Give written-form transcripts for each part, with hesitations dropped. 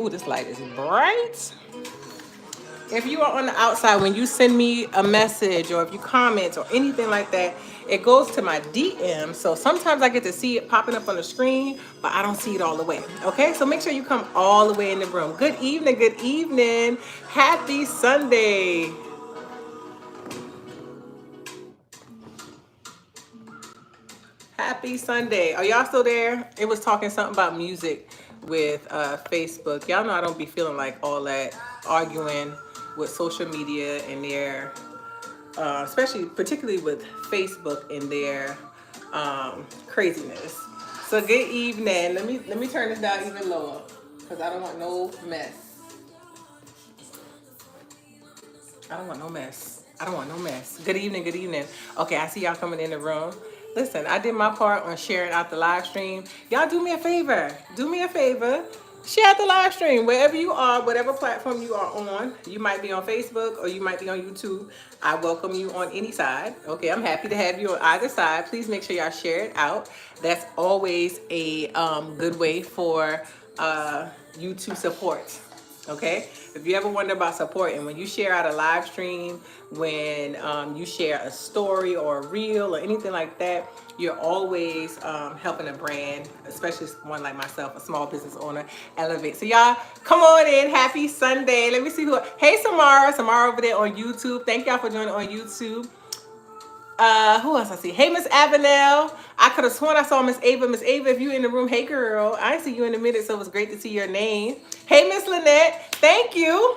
Ooh, this light is bright. If you are on the outside, when you send me a message or if you comment or anything like that, it goes to my DM. So sometimes I get to see it popping up on the screen, but I don't see it all the way. Okay, so make sure you come all the way in the room. Good evening, good evening. Happy Sunday. Happy Sunday. Are y'all still there? It was talking something about music with Facebook. Y'all know I don't be feeling like all that arguing with social media and their especially particularly with Facebook and their craziness. So good evening. Let me turn this down even lower because I don't want no mess. I don't want no mess. I don't want no mess. Good evening. Good evening. Okay, I see y'all coming in the room. Listen, I did my part on sharing out the live stream. Y'all do me a favor. Do me a favor. Share out the live stream wherever you are, whatever platform you are on. You might be on Facebook or you might be on YouTube. I welcome you on any side. Okay, I'm happy to have you on either side. Please make sure y'all share it out. That's always a good way for you to support. Okay, if you ever wonder about support, and when you share out a live stream, when you share a story or a reel or anything like that, you're always helping a brand, especially one like myself, a small business owner, elevate. So y'all come on in. Happy Sunday. Let me see who. Hey, Samara over there on YouTube. Thank y'all for joining on YouTube. Who else I see? Hey, Miss Avenel. I could have sworn I saw Miss Ava. Miss Ava, if you in the room, hey girl. I didn't see you in a minute, so it was great to see your name. Hey, Miss Lynette. Thank you.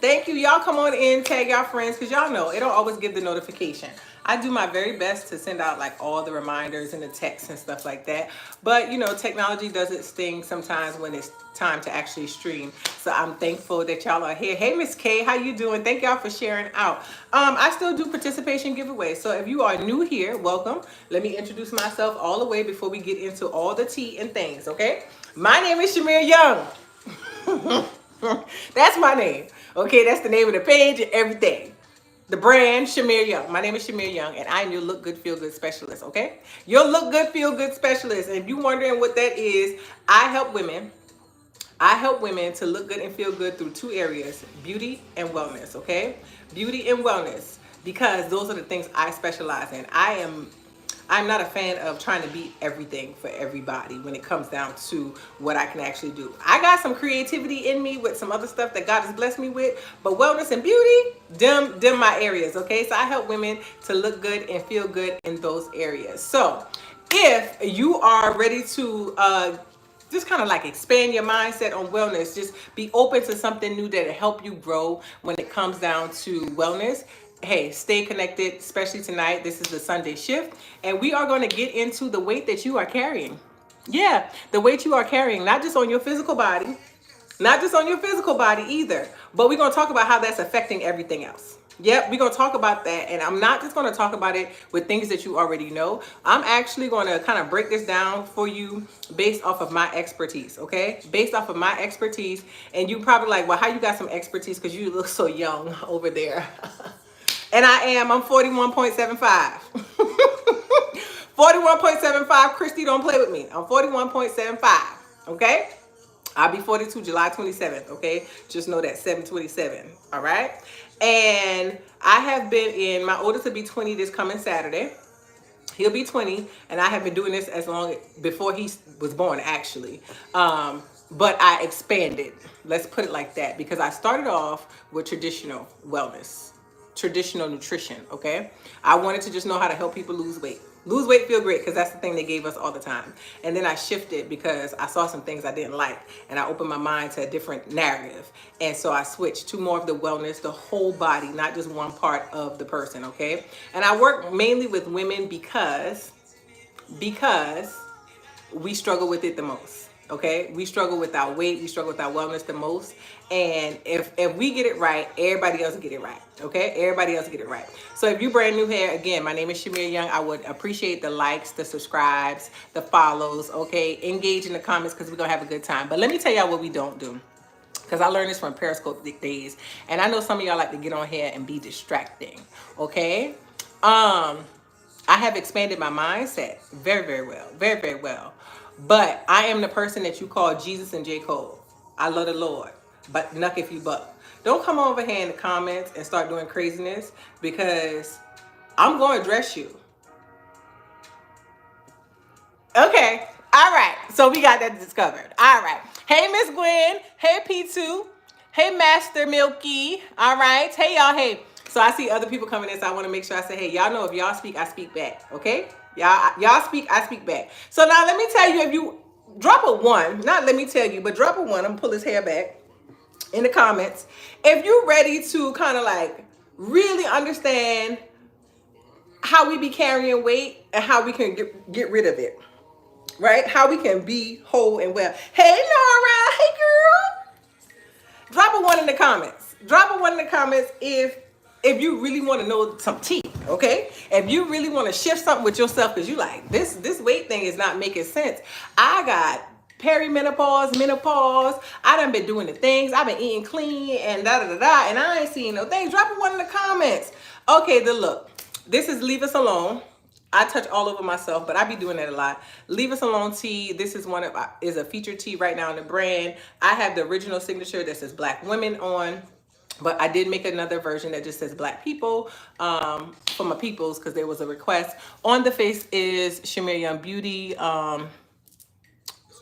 Thank you. Y'all come on in, tag y'all friends, because y'all know it don't always give the notification. I do my very best to send out like all the reminders and the texts and stuff like that. But you know, technology does its thing sometimes when it's time to actually stream. So I'm thankful that y'all are here. Hey, Miss K, how you doing? Thank y'all for sharing out. I still do participation giveaways. So if you are new here, welcome. Let me introduce myself all the way before we get into all the tea and things, okay? My name is Shamere Young. That's my name. Okay, that's the name of the page and everything. The brand, Shamere Young. My name is Shamere Young, and I'm your Look Good, Feel Good specialist, okay? Your Look Good, Feel Good specialist. And if you're wondering what that is, I help women. I help women to look good and feel good through two areas, beauty and wellness, okay? Beauty and wellness, because those are the things I specialize in. I'm not a fan of trying to be everything for everybody when it comes down to what I can actually do. I got some creativity in me with some other stuff that God has blessed me with, but wellness and beauty, them my areas, okay? So I help women to look good and feel good in those areas. So if you are ready to just kind of like expand your mindset on wellness, just be open to something new that'll help you grow when it comes down to wellness. Hey, stay connected, especially tonight. This is the Sunday shift, and we are going to get into the weight that you are carrying. Yeah, the weight you are carrying, not just on your physical body, not just on your physical body either, but we're going to talk about how that's affecting everything else. Yep, we're going to talk about that. And I'm not just going to talk about it with things that you already know. I'm actually going to kind of break this down for you based off of my expertise, okay? Based off of my expertise. And you probably like, well, how you got some expertise? Because you look so young over there. And I'm 41.75. 41.75. Christy, don't play with me. I'm 41.75, okay? I'll be 42 July 27th, okay? Just know that, 7/27, all right? And I have been in, my oldest will be 20 this coming Saturday. He'll be 20, and I have been doing this as long before he was born, actually. But I expanded, let's put it like that, because I started off with traditional wellness, traditional nutrition, okay? I wanted to just know how to help people lose weight. Lose weight, feel great, because that's the thing they gave us all the time. And then I shifted because I saw some things I didn't like, and I opened my mind to a different narrative. And so I switched to more of the wellness, the whole body, not just one part of the person, okay? And I work mainly with women because we struggle with it the most. Okay, we struggle with our weight, we struggle with our wellness the most, and if we get it right, everybody else will get it right. Okay, everybody else will get it right. So if you're brand new here, again, my name is Shamere Young. I would appreciate the likes, the subscribes, the follows. Okay, engage in the comments because we're gonna have a good time. But let me tell y'all what we don't do, because I learned this from Periscope days, and I know some of y'all like to get on here and be distracting. Okay, I have expanded my mindset very, very well, very, very well. But I am the person that you call Jesus and J. Cole. I love the Lord, but knuck if you buck. Don't come over here in the comments and start doing craziness, because I'm going to address you. Okay. All right. So we got that discovered. All right. Hey, Miss Gwen. Hey, P2. Hey, Master Milky. All right. Hey, y'all. Hey. So I see other people coming in, so I want to make sure I say, hey, y'all know if y'all speak, I speak back. Okay? Y'all speak, I speak back. So now let me tell you, if you drop a one, not let me tell you, but drop a one. I'm going to pull his hair back in the comments. If you're ready to kind of like really understand how we be carrying weight and how we can get rid of it. Right? How we can be whole and well. Hey, Nora. Hey, girl. Drop a one in the comments. Drop a one in the comments if you really want to know some tea, okay? If you really want to shift something with yourself, because you like, this weight thing is not making sense. I got perimenopause, menopause. I done been doing the things. I've been eating clean and da-da-da-da, and I ain't seeing no things. Drop a one in the comments. Okay, then look. This is Leave Us Alone. I touch all over myself, but I be doing that a lot. Leave Us Alone tea. This is is a featured tea right now in the brand. I have the original signature that says Black Women on, but I did make another version that just says Black People for my peoples, because there was a request. On the face is Shamere Young Beauty,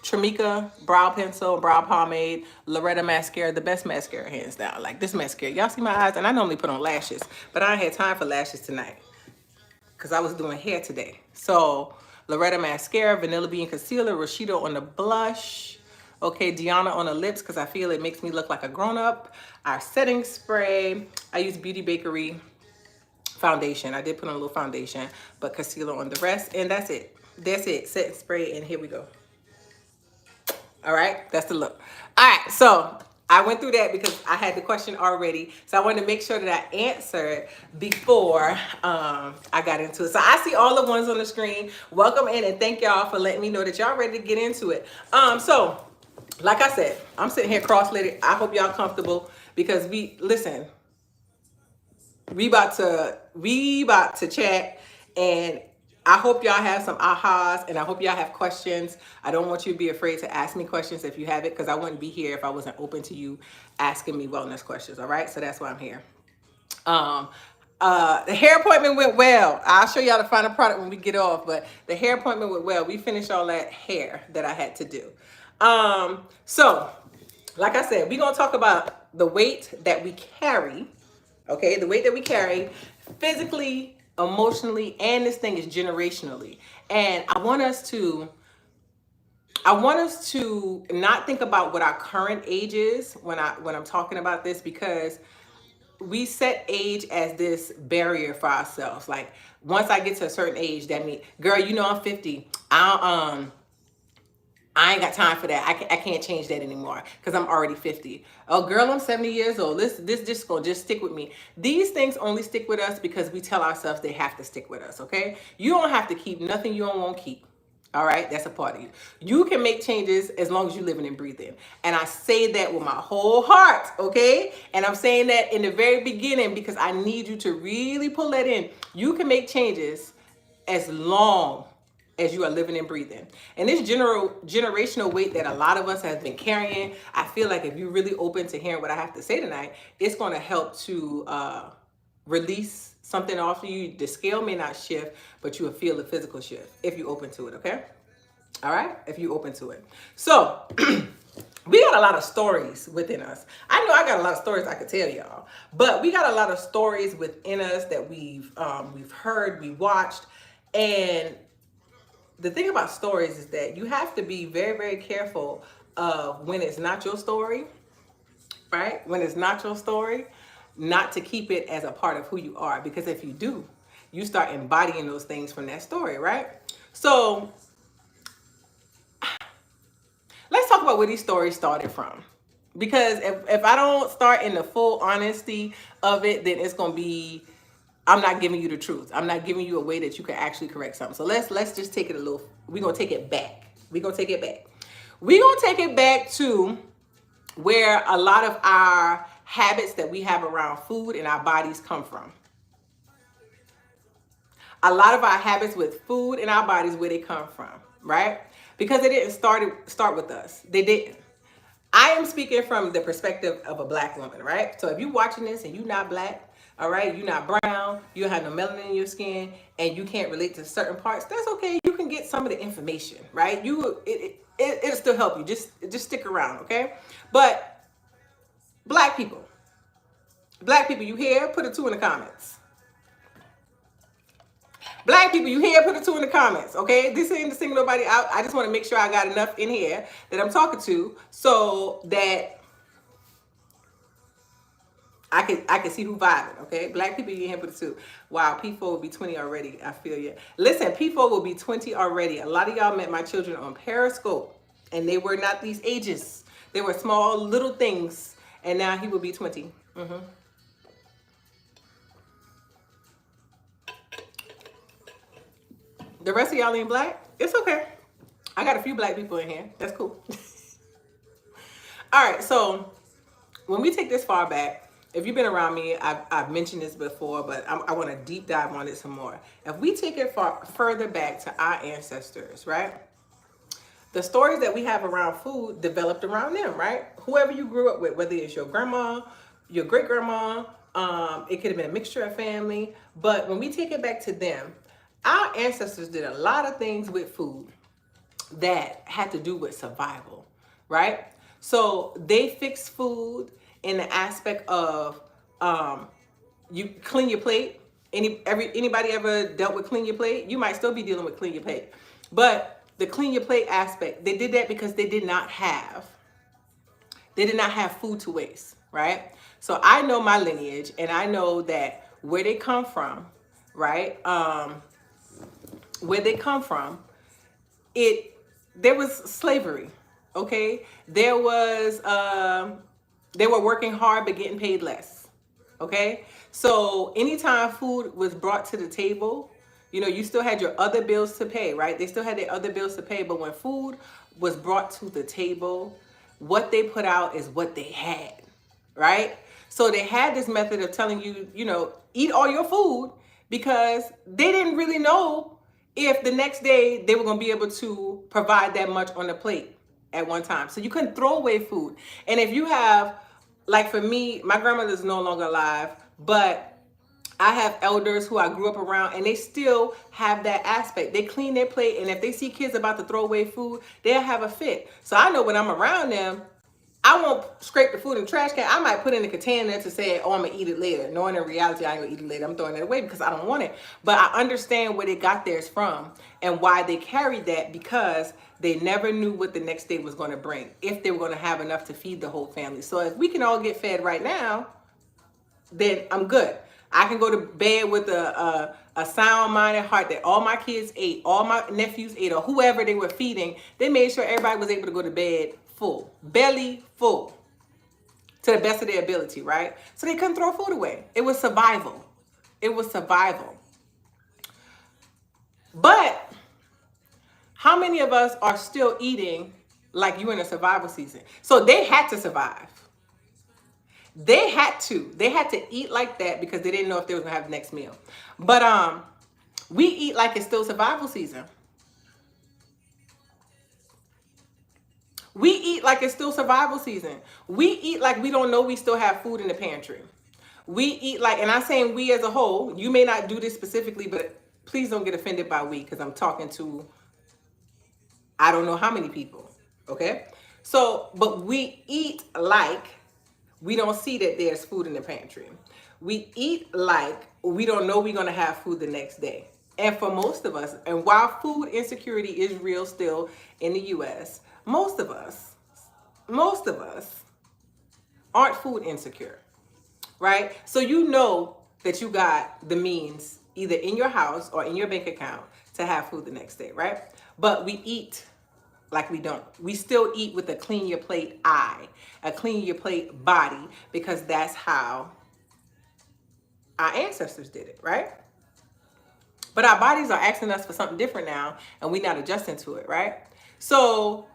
Tramika brow pencil, brow pomade, Loretta mascara, the best mascara hands down. Like this mascara, y'all see my eyes, and I normally put on lashes, but I ain't had time for lashes tonight, because I was doing hair today. So Loretta mascara, vanilla bean concealer, Rashido on the blush. Okay, Deanna on the lips, because I feel it makes me look like a grown-up. Our setting spray. I use Beauty Bakery foundation. I did put on a little foundation, but concealer on the rest. And that's it. That's it. Setting spray, and here we go. All right, that's the look. All right, so I went through that because I had the question already. So I wanted to make sure that I answered before I got into it. So I see all the ones on the screen. Welcome in, and thank y'all for letting me know that y'all ready to get into it. So like I said, I'm sitting here cross-legged. I hope y'all comfortable, because we about to chat, and I hope y'all have some ahas, and I hope y'all have questions. I don't want you to be afraid to ask me questions if you have it, because I wouldn't be here if I wasn't open to you asking me wellness questions. All right, so that's why I'm here. The hair appointment went well. I'll show y'all the final product when we get off, but the hair appointment went well. We finished all that hair that I had to do. So like I said, we're gonna talk about the weight that we carry. Okay, the weight that we carry physically, emotionally, and this thing is generationally. And I want us to not think about what our current age is when I'm talking about this, because we set age as this barrier for ourselves. Like, once I get to a certain age, that means, girl, you know, I'm 50. I ain't got time for that. I can't change that anymore because I'm already 50. Oh, girl, I'm 70 years old. This just gonna just stick with me. These things only stick with us because we tell ourselves they have to stick with us, okay? You don't have to keep nothing you don't want to keep. All right, that's a part of you. You can make changes as long as you're living and breathing. And I say that with my whole heart, okay? And I'm saying that in the very beginning because I need you to really pull that in. You can make changes as long as you are living and breathing. And this generational weight that a lot of us have been carrying, I feel like if you're really open to hearing what I have to say tonight, it's going to help to release something off of you. The scale may not shift, but you will feel the physical shift if you're open to it, okay? All right? If you're open to it. So, we got a lot of stories within us. I know I got a lot of stories I could tell y'all, but we got a lot of stories within us that we've heard, we watched, and the thing about stories is that you have to be very, very careful of when it's not your story, right? When it's not your story, not to keep it as a part of who you are. Because if you do, you start embodying those things from that story, right? So let's talk about where these stories started from. Because if I don't start in the full honesty of it, then it's going to be, I'm not giving you the truth. I'm not giving you a way that you can actually correct something. So let's just take it a little, we're going to take it back. We're going to take it back. We're going to take it back to where a lot of our habits that we have around food and our bodies come from. A lot of our habits with food and our bodies, where they come from, right? Because they didn't start with us. They didn't. I am speaking from the perspective of a black woman, right? So if you're watching this and you're not black, all right, you're not brown, you don't have no melanin in your skin, and you can't relate to certain parts, that's okay. You can get some of the information, right? It'll still help you. Just stick around, okay? But black people, you here? Put a 2 in the comments. Black people, you here? Put a 2 in the comments, okay? This ain't to single nobody out. I just want to make sure I got enough in here that I'm talking to so that I can see who vibing, okay? Black people, you here put a 2. Wow, P4 will be 20 already. I feel you. Listen, P4 will be 20 already. A lot of y'all met my children on Periscope, and they were not these ages. They were small little things, and now he will be 20. The rest of y'all ain't black? It's okay. I got a few black people in here. That's cool. All right, so when we take this far back, if you've been around me, I've mentioned this before, but I want to deep dive on it some more. If we take it further back to our ancestors, right? The stories that we have around food developed around them, right? Whoever you grew up with, whether it's your grandma, your great grandma, it could have been a mixture of family. But when we take it back to them, our ancestors did a lot of things with food that had to do with survival, right? So they fixed food in the aspect of you clean your plate. Anybody ever dealt with clean your plate? You might still be dealing with clean your plate, but the clean your plate aspect, they did that because they did not have food to waste, right? So I know my lineage, and I know that where they come from, right? Where they come from, there was slavery, okay? There was they were working hard but getting paid less, okay? So anytime food was brought to the table, you still had your other bills to pay, right? They still had their other bills to pay, but when food was brought to the table, what they put out is what they had, right? So they had this method of telling you, eat all your food, because they didn't really know if the next day they were going to be able to provide that much on the plate at one time. So you couldn't throw away food. And if you have, like for me, my grandmother's no longer alive, but I have elders who I grew up around, and they still have that aspect. They clean their plate, and if they see kids about to throw away food, they'll have a fit. So I know when I'm around them, I won't scrape the food in the trash can. I might put in a container to say, oh, I'm going to eat it later. Knowing in reality, I ain't going to eat it later. I'm throwing it away because I don't want it. But I understand where they got theirs from and why they carried that, because they never knew what the next day was going to bring, if they were going to have enough to feed the whole family. So if we can all get fed right now, then I'm good. I can go to bed with a sound-minded heart that all my kids ate, all my nephews ate, or whoever they were feeding. They made sure everybody was able to go to bed full, belly full, to the best of their ability, right? So they couldn't throw food away. It was survival. It was survival. But how many of us are still eating like you in a survival season? So they had to survive. They had to eat like that because they didn't know if they was gonna have the next meal. But we eat like it's still survival season. We eat like it's still survival season. We eat like we don't know we still have food in the pantry. We eat like, and I'm saying we as a whole, you may not do this specifically, but please don't get offended by we, because I'm talking to I don't know how many people, okay? So, but we eat like we don't see that there's food in the pantry. We eat like we don't know we're gonna have food the next day. And for most of us, and while food insecurity is real still in the US, most of us aren't food insecure, right? So you know that you got the means either in your house or in your bank account to have food the next day, right? But we eat like we don't. We still eat with a clean your plate eye, a clean your plate body, because that's how our ancestors did it, right? But our bodies are asking us for something different now, and we're not adjusting to it, right? So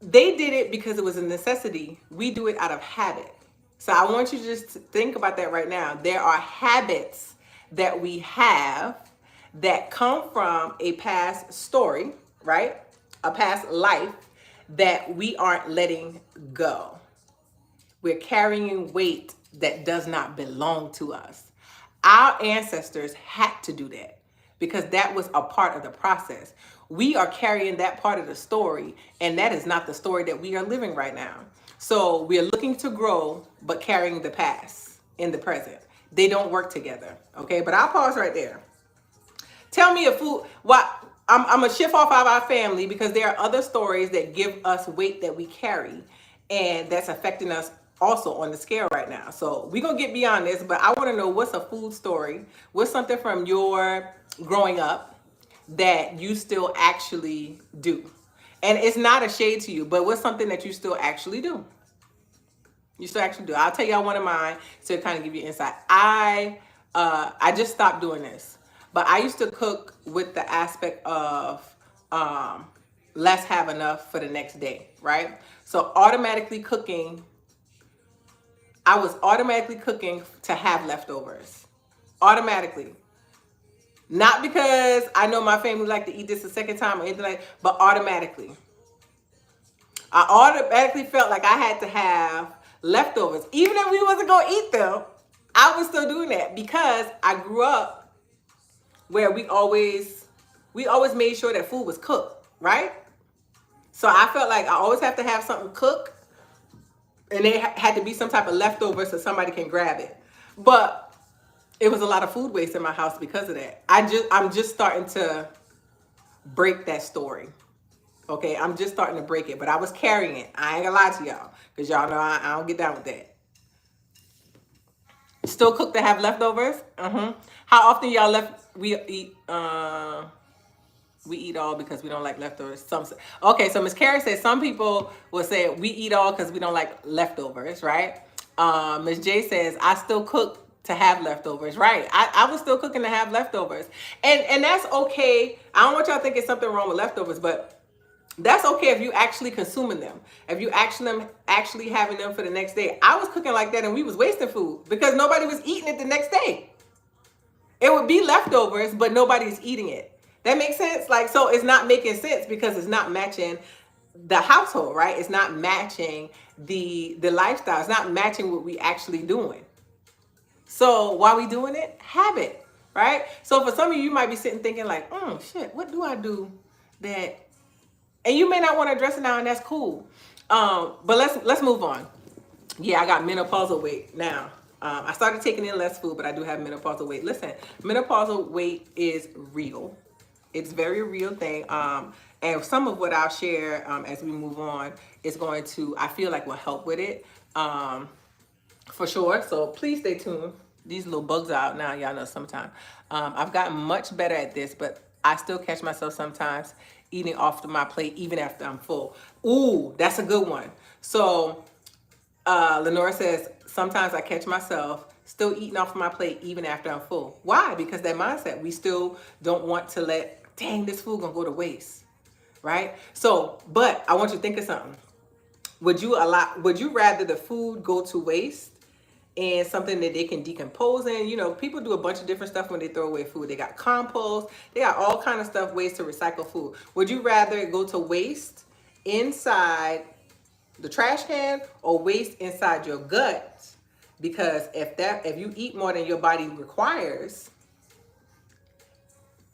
they did it because it was a necessity. We do it out of habit. So I want you to just think about that right now. There are habits that we have that come from a past story, right? A past life that we aren't letting go. We're carrying weight that does not belong to us. Our ancestors had to do that because that was a part of the process. We are carrying that part of the story, and that is not the story that we are living right now. So we're looking to grow, but carrying the past in the present. They don't work together. Okay, but I'll pause right there. Tell me a food. What I'm gonna shift off of our family because there are other stories that give us weight that we carry, and that's affecting us also on the scale right now. So we're gonna get beyond this, but I want to know what's a food story, what's something from your growing up that you still actually do, and it's not a shade to you, but what's something that you still actually do? You still actually do. I'll tell y'all one of mine to kind of give you insight. I just stopped doing this, but I used to cook with the aspect of let's have enough for the next day, right? So I was automatically cooking to have leftovers, automatically. Not because I know my family like to eat this a second time or anything like, but automatically. I automatically felt like I had to have leftovers. Even if we wasn't going to eat them, I was still doing that because I grew up where we always made sure that food was cooked, right? So I felt like I always have to have something cooked, and there had to be some type of leftover so somebody can grab it. But it was a lot of food waste in my house because of that. I'm just starting to break that story. Okay, I'm just starting to break it, but I was carrying it. I ain't gonna lie to y'all, because y'all know I don't get down with that. Still cook to have leftovers? How often y'all we eat all because we don't like leftovers. Okay, so Miss Carrie says some people will say we eat all because we don't like leftovers, right? Miss J says I still cook to have leftovers, right? I was still cooking to have leftovers, and that's okay. I don't want y'all thinking something wrong with leftovers, but that's okay if you actually consuming them. If you actually having them for the next day. I was cooking like that and we was wasting food because nobody was eating it the next day. It would be leftovers, but nobody's eating it. That makes sense? Like, so it's not making sense because it's not matching the household, right? It's not matching the lifestyle. It's not matching what we actually doing. So why we doing it? Habit, right? So for some of you, you might be sitting thinking like, shit, what do I do that, and you may not want to address it now, and that's cool. But let's move on. Yeah, I got menopausal weight now. I started taking in less food, but I do have menopausal weight. Listen, menopausal weight is real. It's a very real thing. And some of what I'll share as we move on is going to, I feel like, will help with it for sure. So please stay tuned. These little bugs are out now. Y'all know sometimes. I've gotten much better at this, but I still catch myself sometimes eating off my plate even after I'm full. Ooh, that's a good one. So Lenora says, sometimes I catch myself still eating off my plate even after I'm full. Why? Because that mindset, we still don't want to dang, this food gonna go to waste, right? So, but I want you to think of something. Would you rather the food go to waste and something that they can decompose in? You know, people do a bunch of different stuff when they throw away food. They got compost, they got all kind of stuff, ways to recycle food. Would you rather it go to waste inside the trash can or waste inside your gut? Because if you eat more than your body requires,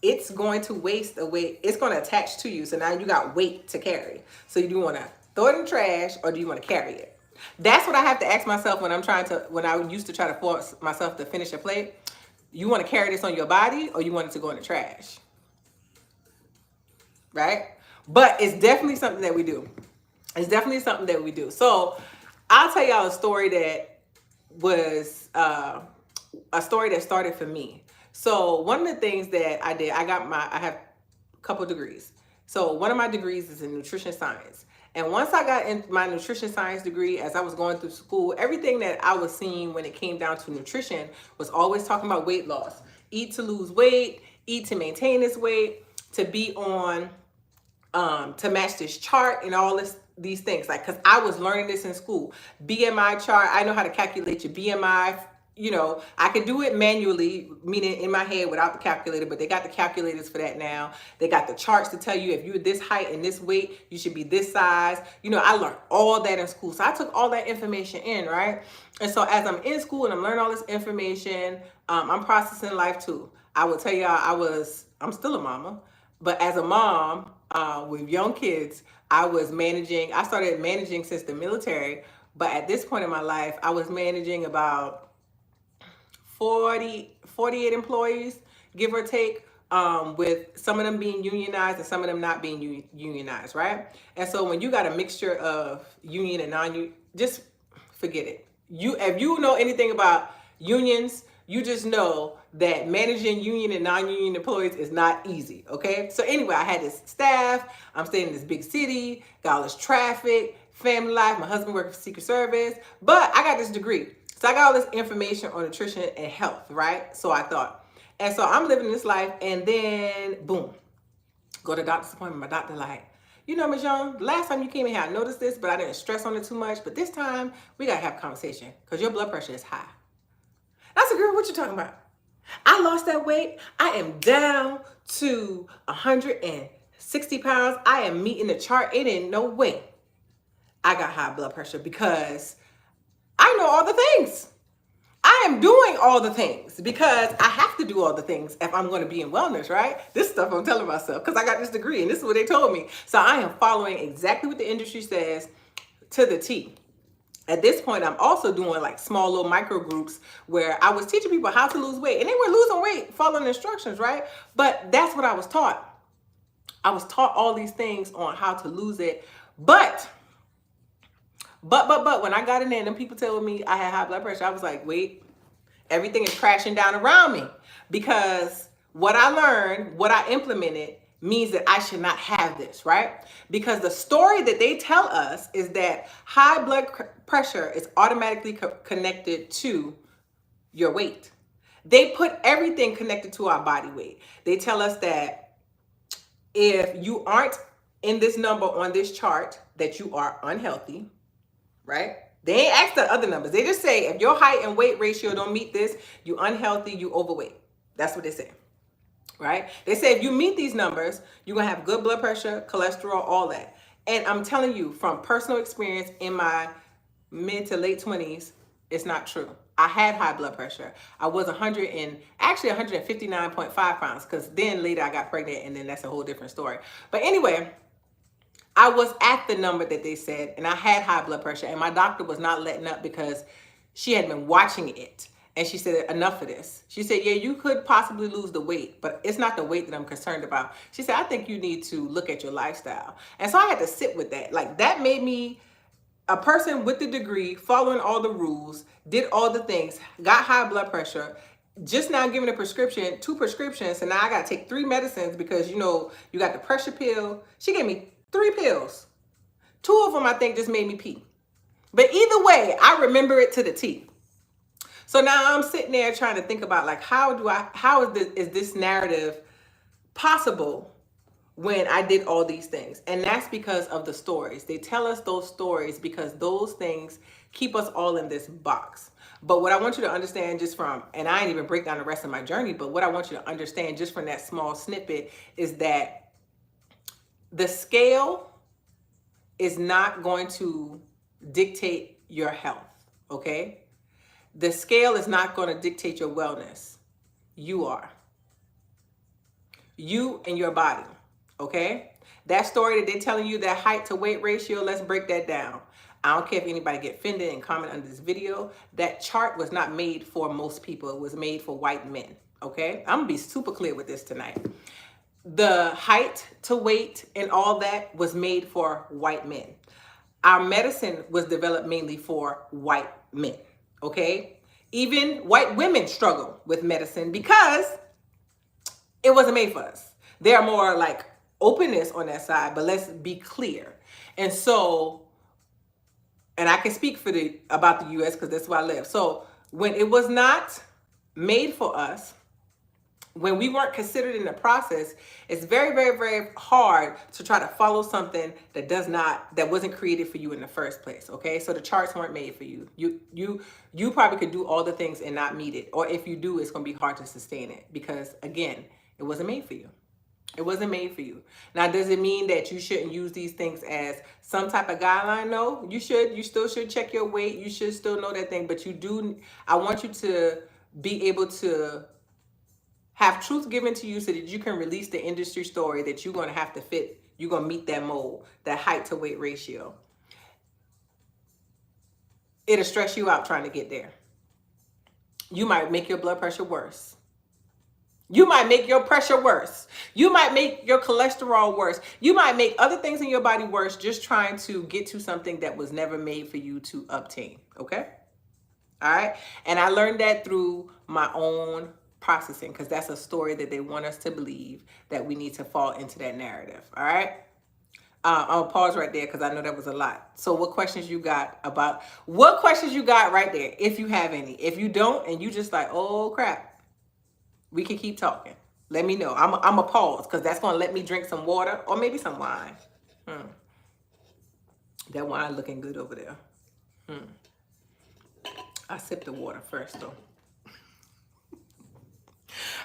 it's going to waste away. It's going to attach to you. So now you got weight to carry. So you do want to throw it in the trash or do you want to carry it? That's what I have to ask myself when I used to try to force myself to finish a plate. You want to carry this on your body or you want it to go in the trash? Right? But it's definitely something that we do. It's definitely something that we do. So I'll tell y'all a story that was a story that started for me. So one of the things that I did, I have a couple degrees. So one of my degrees is in nutrition science. And once I got in my nutrition science degree, as I was going through school, everything that I was seeing when it came down to nutrition was always talking about weight loss. Eat to lose weight, eat to maintain this weight, to be on, to match this chart and all these things. Like, because I was learning this in school. BMI chart, I know how to calculate your BMI you know, I could do it manually, meaning in my head without the calculator, but they got the calculators for that now. They got the charts to tell you if you're this height and this weight, you should be this size. You know, I learned all that in school. So I took all that information in, right? And so as I'm in school and I'm learning all this information, I'm processing life too. I will tell y'all, I'm still a mama, but as a mom with young kids, I started managing since the military, but at this point in my life, I was managing about 48 employees, give or take, with some of them being unionized and some of them not being unionized, right? And so when you got a mixture of union and non-union, just forget it. If you know anything about unions, you just know that managing union and non-union employees is not easy, okay? So anyway, I had this staff, I'm staying in this big city, got all this traffic, family life, my husband worked for Secret Service, but I got this degree. So I got all this information on nutrition and health, right? So I thought. And so I'm living this life, and then boom, go to doctor's appointment. My doctor like, you know, Ms. Young, the last time you came in here, I noticed this, but I didn't stress on it too much. But this time, we got to have a conversation because your blood pressure is high. I said, girl, what you talking about? I lost that weight. I am down to 160 pounds. I am meeting the chart. It ain't no way I got high blood pressure because I know all the things. I am doing all the things because I have to do all the things if I'm going to be in wellness, right? This stuff I'm telling myself because I got this degree and this is what they told me. So I am following exactly what the industry says to the T. At this point, I'm also doing like small little micro groups where I was teaching people how to lose weight, and they were losing weight following the instructions, right? But that's what I was taught. I was taught all these things on how to lose it. But when I got in there and them people telling me I had high blood pressure, I was like, wait, everything is crashing down around me because what I learned, what I implemented means that I should not have this, right? Because the story that they tell us is that high blood pressure is automatically connected to your weight. They put everything connected to our body weight. They tell us that if you aren't in this number on this chart, that you are unhealthy, right? They ain't ask the other numbers. They just say if your height and weight ratio don't meet this, you unhealthy, you overweight. That's what they say, right? They say if you meet these numbers, you're going to have good blood pressure, cholesterol, all that. And I'm telling you from personal experience in my mid to late 20s, it's not true. I had high blood pressure. I was 159.5 pounds because then later I got pregnant and then that's a whole different story. But anyway, I was at the number that they said, and I had high blood pressure, and my doctor was not letting up because she had been watching it. And she said, enough of this. She said, yeah, you could possibly lose the weight, but it's not the weight that I'm concerned about. She said, I think you need to look at your lifestyle. And so I had to sit with that. Like, that made me a person with the degree, following all the rules, did all the things, got high blood pressure, just now given a prescription, 2 prescriptions, and now I got to take 3 medicines because, you know, you got the pressure pill. She gave me 3 pills. 2 of them, I think, just made me pee. But either way, I remember it to the T. So now I'm sitting there trying to think about, like, how is this narrative possible when I did all these things? And that's because of the stories. They tell us those stories because those things keep us all in this box. But what I want you to understand just from, and I ain't even break down the rest of my journey, but what I want you to understand just from that small snippet is that the scale is not going to dictate your health, okay? The scale is not going to dictate your wellness. You are. You and your body, okay? That story that they're telling you, that height to weight ratio, let's break that down. I don't care if anybody get offended and comment under this video. That chart was not made for most people. It was made for white men, okay? I'm going to be super clear with this tonight. The height to weight and all that was made for white men. Our medicine was developed mainly for white men, okay? Even white women struggle with medicine because it wasn't made for us. There are more like openness on that side, but let's be clear. And so, and I can speak about the US because that's where I live. So when it was not made for us, when we weren't considered in the process, it's very, very, very hard to try to follow something that wasn't created for you in the first place. Okay, so the charts weren't made for you. You probably could do all the things and not meet it, or if you do, it's going to be hard to sustain it because again, it wasn't made for you. It wasn't made for you. Now, does it mean that you shouldn't use these things as some type of guideline? No, you should. You still should check your weight. You should still know that thing, but you do. I want you to be able to have truth given to you so that you can release the industry story that you're going to have to fit. You're going to meet that mold, that height to weight ratio. It'll stress you out trying to get there. You might make your blood pressure worse. You might make your pressure worse. You might make your cholesterol worse. You might make other things in your body worse just trying to get to something that was never made for you to obtain. Okay? All right? And I learned that through my own processing because that's a story that they want us to believe that we need to fall into that narrative. All right? I'll pause right there because I know that was a lot. So what questions you got right there, if you have any. If you don't and you just like, oh crap, we can keep talking. Let me know. I'm a pause because that's going to let me drink some water or maybe some wine. That wine looking good over there. I sipped the water first though.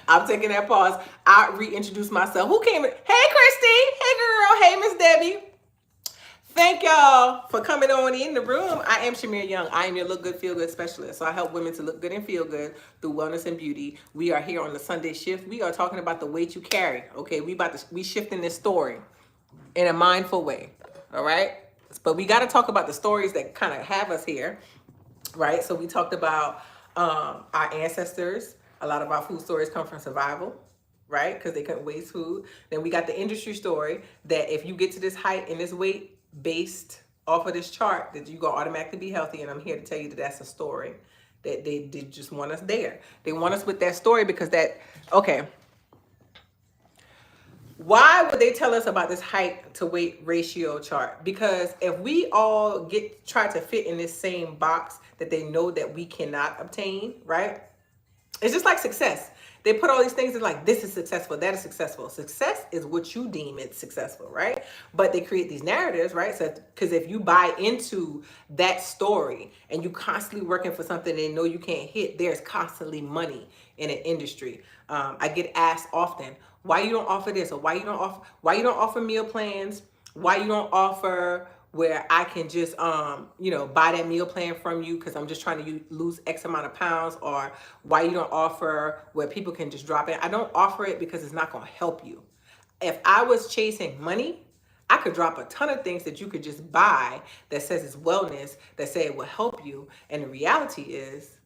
I'm taking that pause. I reintroduce myself. Who came in? Hey, Christy. Hey, girl. Hey, Miss Debbie. Thank y'all for coming on in the room. I am Shamere Young. I am your Look Good, Feel Good specialist. So I help women to look good and feel good through wellness and beauty. We are here on the Sunday shift. We are talking about the weight you carry. Okay, we shifting this story in a mindful way. All right, but we got to talk about the stories that kind of have us here. Right. So we talked about our ancestors. A lot of our food stories come from survival. Right, because they couldn't waste food. Then we got the industry story that if you get to this height and this weight based off of this chart, that you're going to automatically be healthy. And I'm here to tell you that that's a story that they just want us there. They want us with that story because okay. Why would they tell us about this height to weight ratio chart? Because if we all try to fit in this same box that they know that we cannot obtain, right? It's just like success. They put all these things in like, this is successful, that is successful. Success is what you deem it successful, right? But they create these narratives, right? So, because if you buy into that story and you constantly working for something they know you can't hit, there's constantly money in an industry. I get asked often, why you don't offer this, or why you don't offer meal plans, why you don't offer where I can just, buy that meal plan from you because I'm just trying to lose X amount of pounds, or why you don't offer where people can just drop it. I don't offer it because it's not going to help you. If I was chasing money, I could drop a ton of things that you could just buy that says it's wellness, that say it will help you. And the reality is,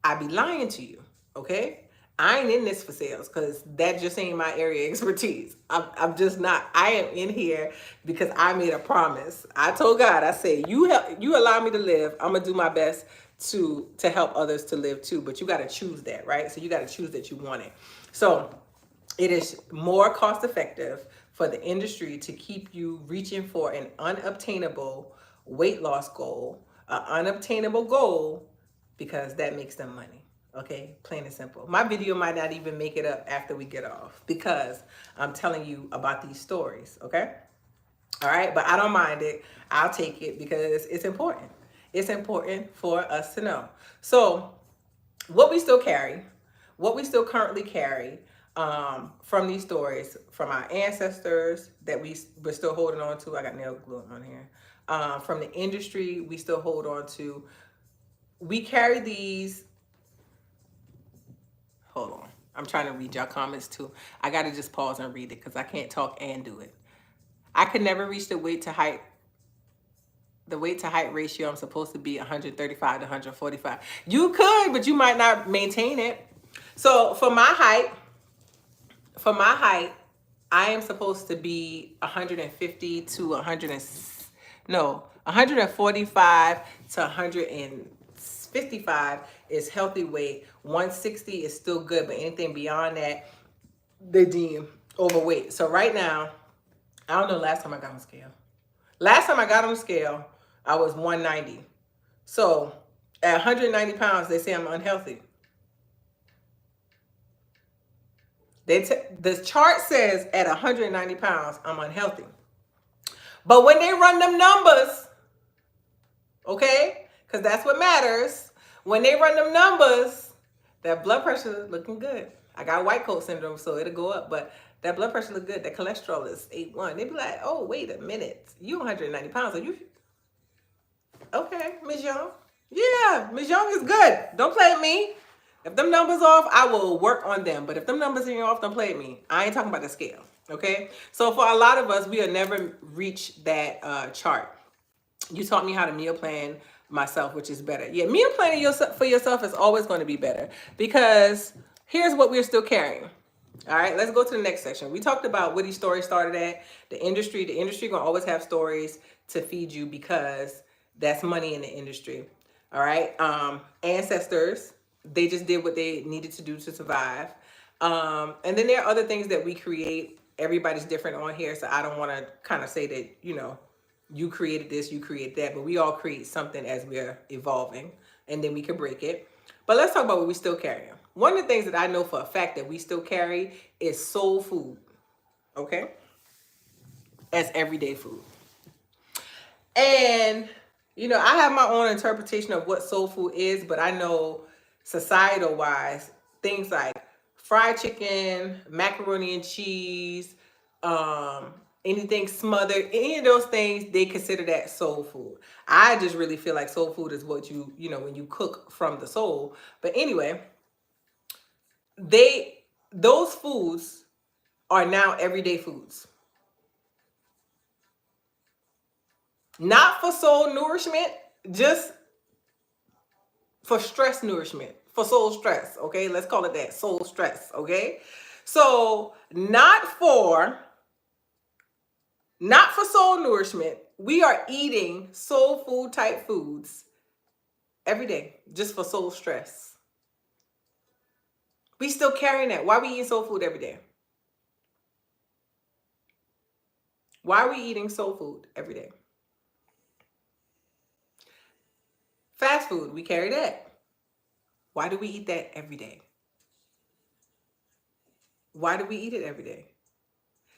I'd be lying to you, okay? I ain't in this for sales because that just ain't my area of expertise. I'm just not. I am in here because I made a promise. I told God, I said, you allow me to live. I'm going to do my best to help others to live too. But you got to choose that, right? So you got to choose that you want it. So it is more cost effective for the industry to keep you reaching for an unobtainable weight loss goal, an unobtainable goal, because that makes them money. Okay, plain and simple. My video might not even make it up after we get off because I'm telling you about these stories, okay? All right, but I don't mind it. I'll take it because it's important. It's important for us to know. So what we still currently carry from these stories, from our ancestors that we're still holding on to. I got nail glue on here. From the industry, we still hold on to. We carry these. Hold on. I'm trying to read y'all comments too. I got to just pause and read it because I can't talk and do it. I could never reach the weight to height ratio I'm supposed to be 135 to 145. You could, but you might not maintain it. So for my height, I am supposed to be 150 to 145 to 155 is healthy weight. 160 is still good, but anything beyond that, they deem overweight. So right now, I don't know last time I got on scale. Last time I got on scale, I was 190. So at 190 pounds, they say I'm unhealthy. The chart says at 190 pounds, I'm unhealthy. But when they run them numbers, okay, because that's what matters. When they run them numbers, that blood pressure is looking good. I got white coat syndrome, so it'll go up, but that blood pressure look good. That cholesterol is 8.1. They be like, oh, wait a minute. You 190 pounds. Are you okay, Ms. Young? Yeah, Ms. Young is good. Don't play with me. If them numbers off, I will work on them. But if them numbers ain't off, don't play with me. I ain't talking about the scale. Okay? So for a lot of us, we will never reach that chart. You taught me how to meal plan myself, which is better. Yeah, meal planning for yourself is always going to be better, because here's what we're still carrying. All right, let's go to the next section. We talked about what these stories started at. The industry gonna always have stories to feed you, because that's money in the industry. All right. Ancestors, they just did what they needed to do to survive. And then there are other things that we create. Everybody's different on here, so I don't want to kind of say that, you created this, you create that, but we all create something as we're evolving, and then we can break it. But let's talk about what we still carry. One of the things that I know for a fact that we still carry is soul food, okay? As everyday food. And, I have my own interpretation of what soul food is, but I know societal-wise, things like fried chicken, macaroni and cheese, anything smothered, any of those things, they consider that soul food. I just really feel like soul food is what when you cook from the soul. But anyway, those foods are now everyday foods. Not for soul nourishment, just for stress nourishment, for soul stress, okay? Let's call it that, soul stress, okay? So not for soul nourishment. We are eating soul food type foods every day just for soul stress. We still carrying that. Why are we eating soul food every day? Why are we eating soul food every day? Fast food, we carry that. Why do we eat that every day? Why do we eat it every day?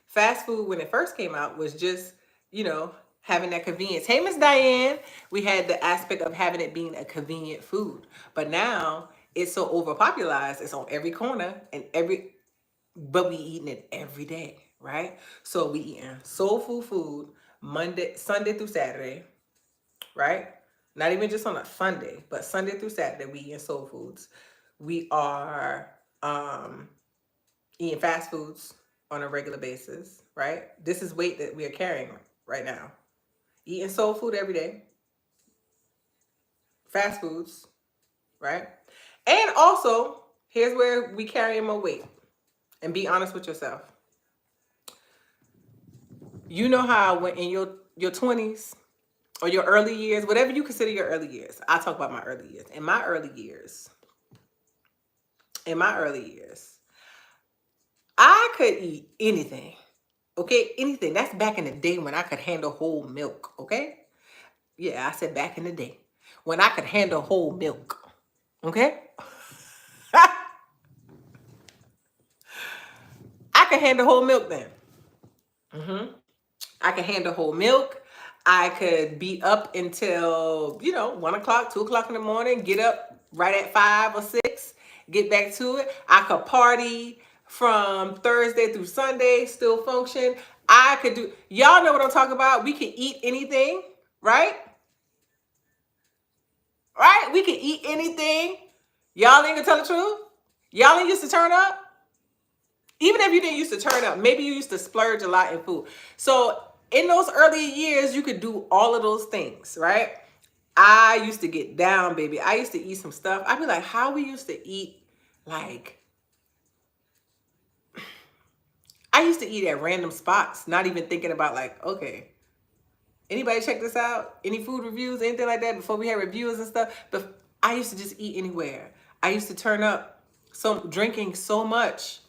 Fast food, when it first came out, was just, having that convenience. Hey, Miss Diane, we had the aspect of having it being a convenient food. But now it's so overpopularized. It's on every corner but we eating it every day, right? So we eating soul food Sunday through Saturday, right? Not even just on a Sunday, but Sunday through Saturday, we eating soul foods. We are eating fast foods on a regular basis, right? This is weight that we are carrying right now. Eating soul food every day. Fast foods, right? And also, here's where we carry more weight. And be honest with yourself. You know how when in your 20s or your early years, whatever you consider your early years, I talk about my early years. In my early years, I could eat anything. Okay, anything. That's back in the day when I could handle whole milk. Okay, yeah, I said back in the day when I could handle whole milk. Okay, I could handle whole milk then. I could handle whole milk. I could be up until 1 o'clock, 2 o'clock in the morning. Get up right at 5 or 6. Get back to it. I could party from Thursday through Sunday, still function. I could do, y'all know what I'm talking about. We can eat anything, right? Right? We can eat anything. Y'all ain't gonna tell the truth? Y'all ain't used to turn up? Even if you didn't used to turn up, maybe you used to splurge a lot in food. So in those early years, you could do all of those things, right? I used to get down, baby. I used to eat some stuff. I'd be like, how we used to eat, like, I used to eat at random spots, not even thinking about like, okay, anybody check this out? Any food reviews, anything like that before we had reviews and stuff? But I used to just eat anywhere. I used to turn up, drinking so much.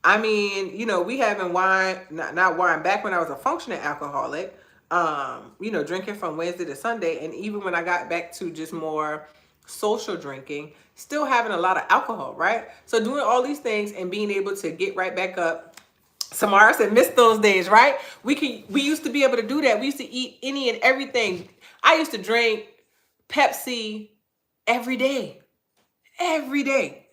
I mean, we having wine, not wine, back when I was a functioning alcoholic, drinking from Wednesday to Sunday. And even when I got back to just more social drinking, still having a lot of alcohol, right? So doing all these things and being able to get right back up. Samara said, miss those days, right? We used to be able to do that. We used to eat any and everything. I used to drink Pepsi every day. Every day.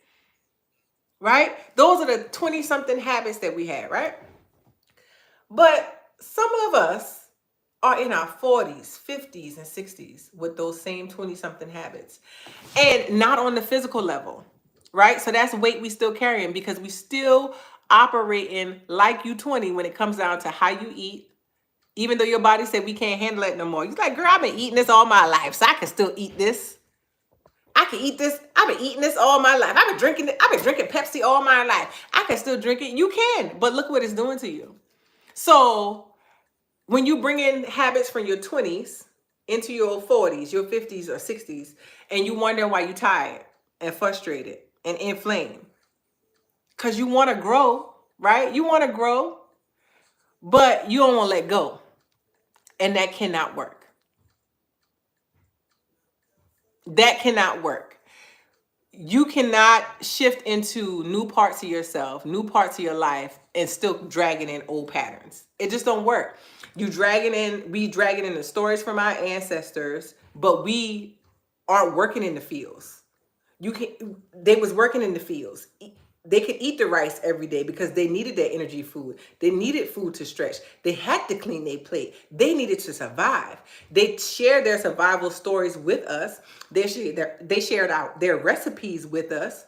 Right? Those are the 20 something habits that we had, right? But some of us are in our 40s, 50s, and 60s with those same 20 something habits, and not on the physical level, right? So that's weight we still carrying because we still operating like you 20 when it comes down to how you eat, even though your body said we can't handle it no more. You're like, girl, I've been eating this all my life, so I can still eat this. I can eat this. I've been eating this all my life. I've been drinking it. I've been drinking Pepsi all my life. I can still drink it. You can, but look what it's doing to you. So when you bring in habits from your 20s into your 40s, your 50s or 60s, and you wonder why you're tired and frustrated and inflamed, because you want to grow, right? You want to grow, but you don't want to let go. And that cannot work. That cannot work. You cannot shift into new parts of yourself, new parts of your life, and still dragging in old patterns. It just don't work. We dragging in the stories from our ancestors, but we aren't working in the fields. They was working in the fields. They could eat the rice every day because they needed that energy food. They needed food to stretch. They had to clean their plate. They needed to survive. They shared their survival stories with us. They shared out their recipes with us.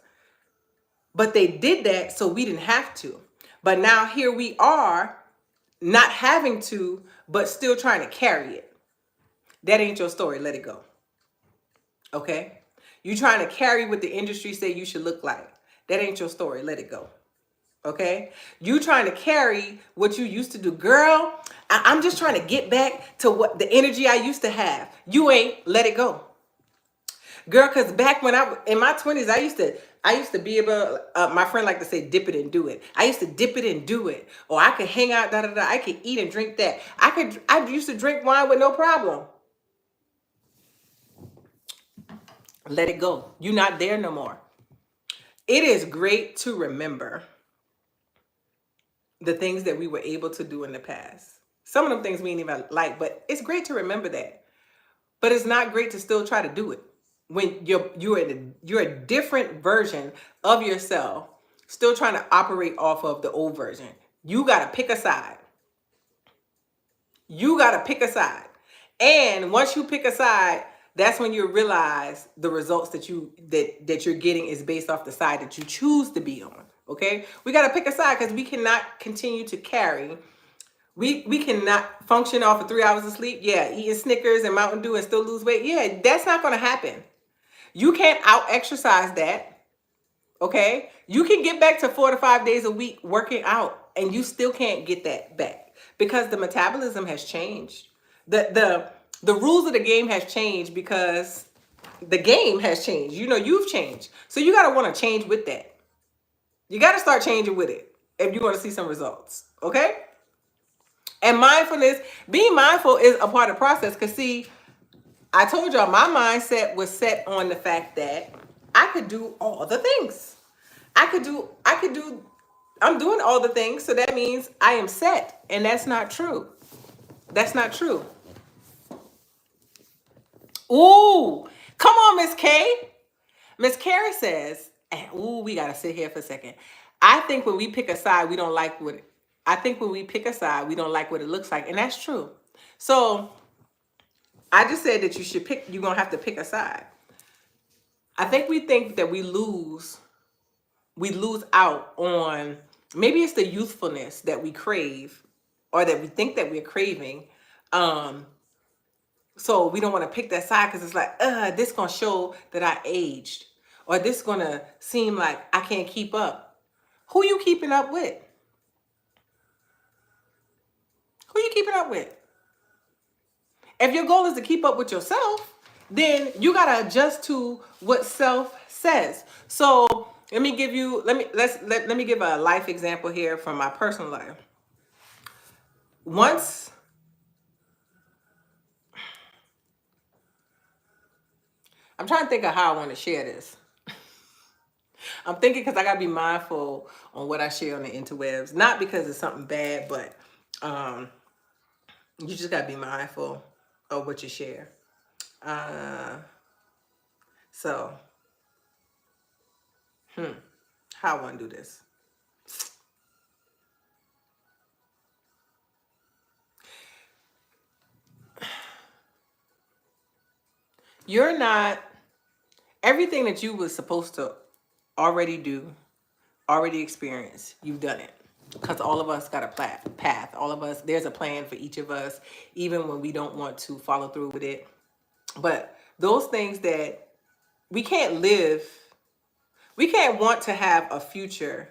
But they did that so we didn't have to. But now here we are, not having to, but still trying to carry it. That ain't your story. Let it go. Okay? You trying to carry what the industry say you should look like. That ain't your story. Let it go. Okay? You trying to carry what you used to do. Girl, I'm just trying to get back to what the energy I used to have. You ain't. Let it go. Girl, because back when in my 20s, I used to be able, my friend liked to say, dip it and do it. I used to dip it and do it. Or I could hang out, I could eat and drink that. I used to drink wine with no problem. Let it go. You're not there no more. It is great to remember the things that we were able to do in the past. Some of them things we didn't even like, but it's great to remember that. But it's not great to still try to do it when you're a different version of yourself, still trying to operate off of the old version. You got to pick a side. You got to pick a side. And once you pick a side, that's when you realize the results that you're getting is based off the side that you choose to be on. Okay? We got to pick a side because we cannot continue to carry. We cannot function off of 3 hours of sleep. Yeah, eating Snickers and Mountain Dew and still lose weight. Yeah, that's not going to happen. You can't out-exercise that. Okay? You can get back to 4 to 5 days a week working out, and you still can't get that back because the metabolism has changed. The rules of the game has changed because the game has changed. You know, you've changed. So you got to want to change with that. You got to start changing with it if you want to see some results. Okay? And mindfulness, being mindful is a part of the process. Because see, I told y'all my mindset was set on the fact that I could do all the things. I'm doing all the things. So that means I am set. And that's not true. That's not true. Ooh, come on, Miss K. Miss Carrie says, ooh, we got to sit here for a second. I think when we pick a side, we don't like what it looks like. And that's true. So I just said that you're going to have to pick a side. I think we think that we lose out on, maybe it's the youthfulness that we crave or that we think that we're craving. So we don't want to pick that side because it's like, this going to show that I aged, or this going to seem like I can't keep up. Who you keeping up with? Who you keeping up with? If your goal is to keep up with yourself, then you got to adjust to what self says. So let me give a life example here from my personal life. Once I'm trying to think of how I want to share this. I'm thinking because I gotta be mindful on what I share on the interwebs. Not because it's something bad, but um, you just gotta be mindful of what you share. Uh, so, how I want to do this? You're not everything that you was supposed to already do, already experience. You've done it. Because all of us got a path. All of us, there's a plan for each of us, even when we don't want to follow through with it. But those things that we can't live, we can't want to have a future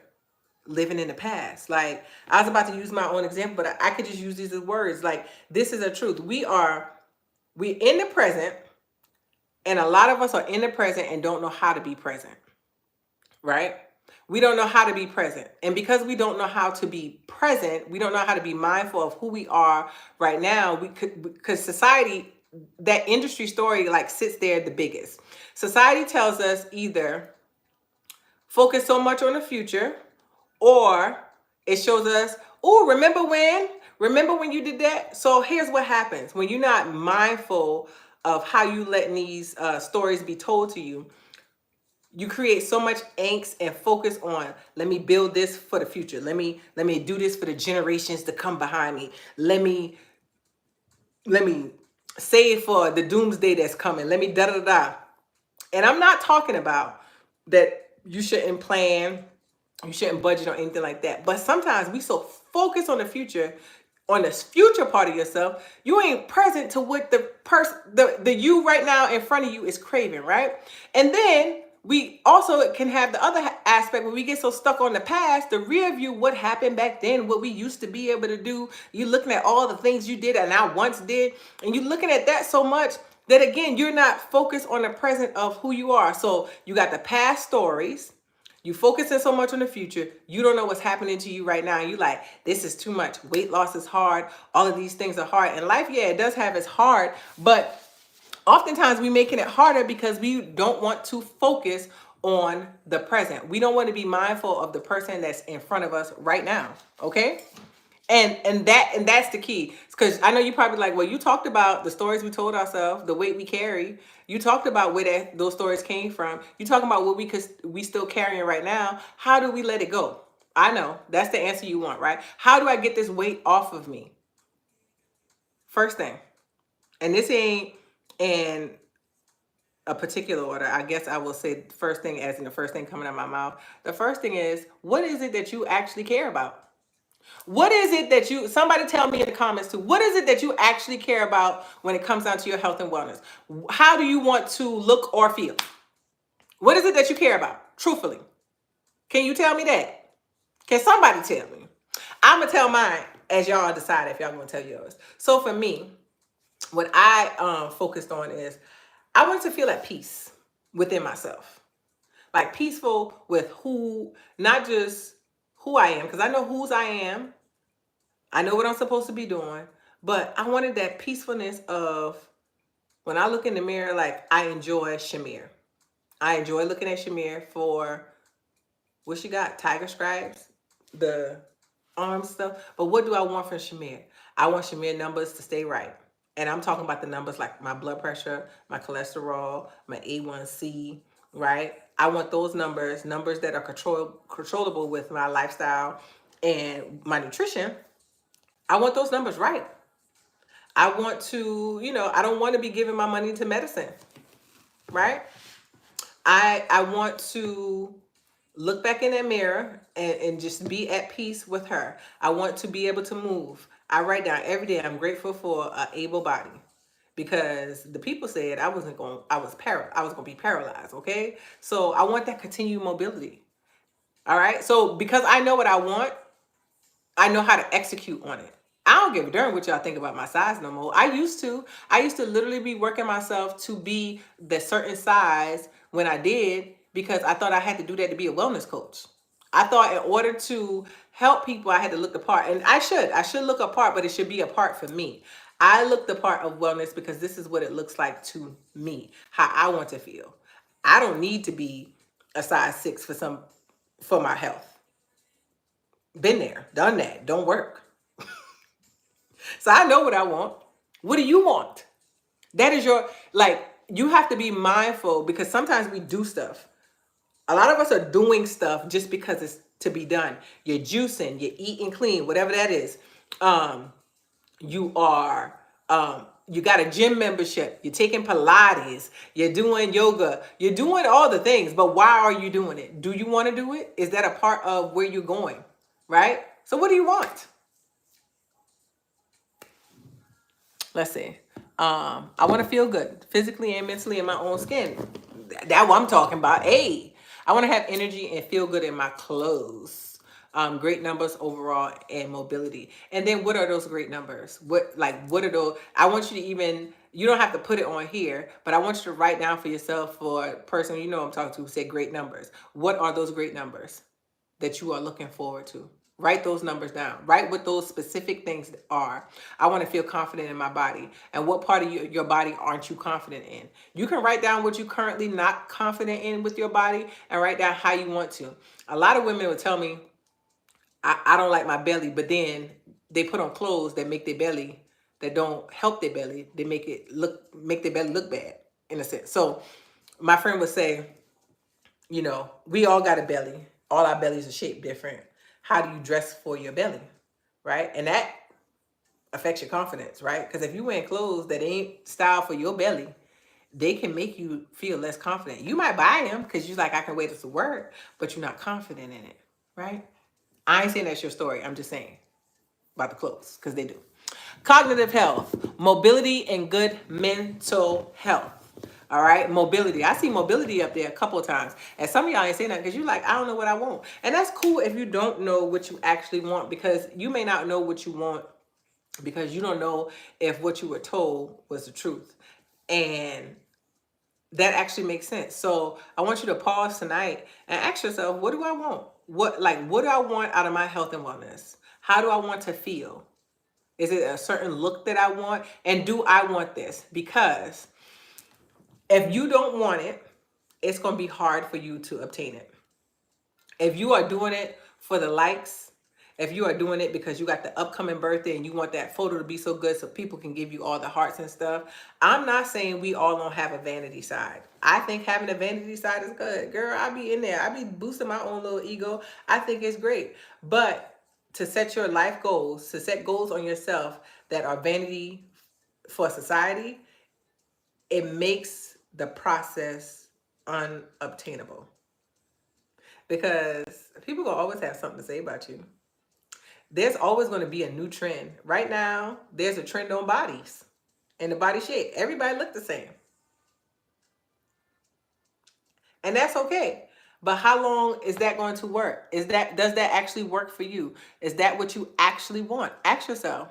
living in the past. Like, I was about to use my own example, but I could just use these as words. Like, this is a truth. We in the present, and a lot of us are in the present and don't know how to be present, right? We don't know how to be present. And because we don't know how to be present, we don't know how to be mindful of who we are right now. Because society, that industry story like sits there the biggest. Society tells us either focus so much on the future, or it shows us, oh, remember when you did that? So here's what happens when you're not mindful of how you let these stories be told to you. You create so much angst and focus on, let me build this for the future. Let me do this for the generations to come behind me. Let me save for the doomsday that's coming. Let me da da da. And I'm not talking about that you shouldn't plan, you shouldn't budget or anything like that. But sometimes we so focused on the future, on this future part of yourself, you ain't present to what the you right now in front of you is craving, right? And then we also can have the other aspect where we get so stuck on the past, the rear view, what happened back then, what we used to be able to do. You looking at all the things you did and I once did, and you looking at that so much that again, you're not focused on the present of who you are. So you got the past stories. You focusing so much on the future, you don't know what's happening to you right now. You like, this is too much. Weight loss is hard. All of these things are hard. And life, yeah, it does have its hard, but oftentimes we making it harder because we don't want to focus on the present. We don't want to be mindful of the person that's in front of us right now. Okay? And that's the key. Because I know you probably like, well, you talked about the stories we told ourselves, the weight we carry. You talked about where those stories came from. You talking about what we still carrying right now. How do we let it go? I know that's the answer you want, right? How do I get this weight off of me? First thing, and this ain't in a particular order. I guess I will say first thing as in the first thing coming out of my mouth. The first thing is, what is it that you actually care about? What is it that somebody tell me in the comments too, what is it that you actually care about when it comes down to your health and wellness? How do you want to look or feel? What is it that you care about? Truthfully. Can you tell me that? Can somebody tell me? I'm going to tell mine as y'all decide if y'all going to tell yours. So for me, what I focused on is I wanted to feel at peace within myself. Like peaceful with not just who I am, because I know whose I am. I know what I'm supposed to be doing, but I wanted that peacefulness of when I look in the mirror, like I enjoy Shamere. I enjoy looking at Shamere for what she got, tiger stripes, the arm stuff. But what do I want from Shamere? I want Shamere numbers to stay right. And I'm talking about the numbers like my blood pressure, my cholesterol, my A1C, right? I want those numbers that are controllable with my lifestyle and my nutrition. I want those numbers right. I want to, I don't want to be giving my money to medicine, right? I want to look back in that mirror and just be at peace with her. I want to be able to move. I write down every day I'm grateful for an able body because the people said I was going to be paralyzed, okay? So I want that continued mobility. All right? So because I know what I want, I know how to execute on it. I don't give a darn what y'all think about my size no more. I used to literally be working myself to be the certain size when I did because I thought I had to do that to be a wellness coach. I thought in order to help people, I had to look the part. And I should look a part, but it should be a part for me. I look the part of wellness because this is what it looks like to me, how I want to feel. I don't need to be a size 6 for my health. Been there, done that, don't work. So I know what I want. What do you want? That is your, like, you have to be mindful because sometimes we do stuff. A lot of us are doing stuff just because it's to be done. You're juicing, you're eating clean, whatever that is. You are, you got a gym membership, you're taking Pilates, you're doing yoga, you're doing all the things, but why are you doing it? Do you want to do it? Is that a part of where you're going? Right? So what do you want? Let's see. I want to feel good physically and mentally in my own skin. That's what I'm talking about. Hey, I want to have energy and feel good in my clothes. Great numbers overall and mobility. And then what are those great numbers? What are those? I want you to even, you don't have to put it on here, but I want you to write down for yourself, for a person you know I'm talking to who said great numbers. What are those great numbers that you are looking forward to? Write those numbers down. Write what those specific things are. I want to feel confident in my body. And what part of your body aren't you confident in? You can write down what you currently not confident in with your body and write down how you want to. A lot of women will tell me, I don't like my belly, but then they put on clothes that make their belly, that don't help their belly. They make their belly look bad in a sense. So my friend would say, we all got a belly. All our bellies are shaped different. How do you dress for your belly? Right? And that affects your confidence, right? Because if you wear clothes that ain't styled for your belly, they can make you feel less confident. You might buy them because you're like, I can wear this to work, but you're not confident in it, right? I ain't saying that's your story. I'm just saying about the clothes because they do. Cognitive health, mobility, and good mental health. All right, mobility. I see mobility up there a couple of times. And some of y'all ain't saying that because you're like, I don't know what I want. And that's cool if you don't know what you actually want, because you may not know what you want because you don't know if what you were told was the truth. And that actually makes sense. So I want you to pause tonight and ask yourself, what do I want? What do I want out of my health and wellness? How do I want to feel? Is it a certain look that I want? And do I want this? Because if you don't want it, it's going to be hard for you to obtain it. If you are doing it for the likes, if you are doing it because you got the upcoming birthday and you want that photo to be so good so people can give you all the hearts and stuff, I'm not saying we all don't have a vanity side. I think having a vanity side is good. Girl, I be in there. I be boosting my own little ego. I think it's great. But to set your life goals, to set goals on yourself that are vanity for society, it makes the process unobtainable. Because people will always have something to say about you. There's always going to be a new trend. Right now, there's a trend on bodies and the body shape. Everybody look the same. And that's okay. But how long is that going to work? Does that actually work for you? Is that what you actually want? Ask yourself.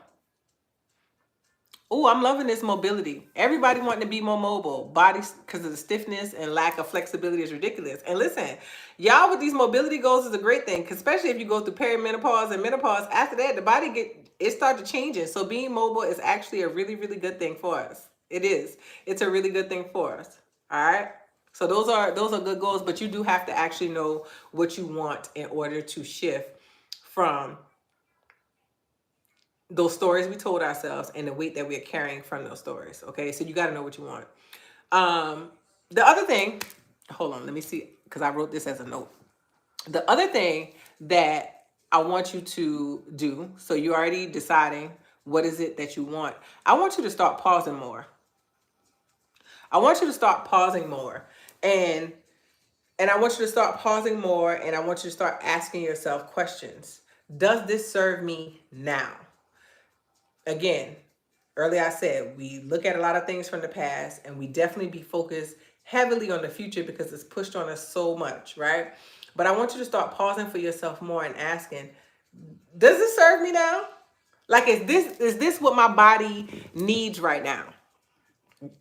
Oh, I'm loving this mobility. Everybody wanting to be more mobile. Bodies, because of the stiffness and lack of flexibility, is ridiculous. And listen, y'all with these mobility goals is a great thing, especially if you go through perimenopause and menopause. After that, the body started changing. So being mobile is actually a really, really good thing for us. It is. It's a really good thing for us. All right. So those are good goals, but you do have to actually know what you want in order to shift from those stories we told ourselves and the weight that we're carrying from those stories. Okay, so you got to know what you want. The other thing, hold on, let me see, because I wrote this as a note. The other thing that I want you to do, so you're already deciding what is it that you want. I want you to start pausing more. I want you to start pausing more. And I want you to start pausing more, and I want you to start asking yourself questions. Does this serve me now? Again, earlier I said, we look at a lot of things from the past and we definitely be focused heavily on the future because it's pushed on us so much, right? But I want you to start pausing for yourself more and asking, does this serve me now? Like, is this what my body needs right now?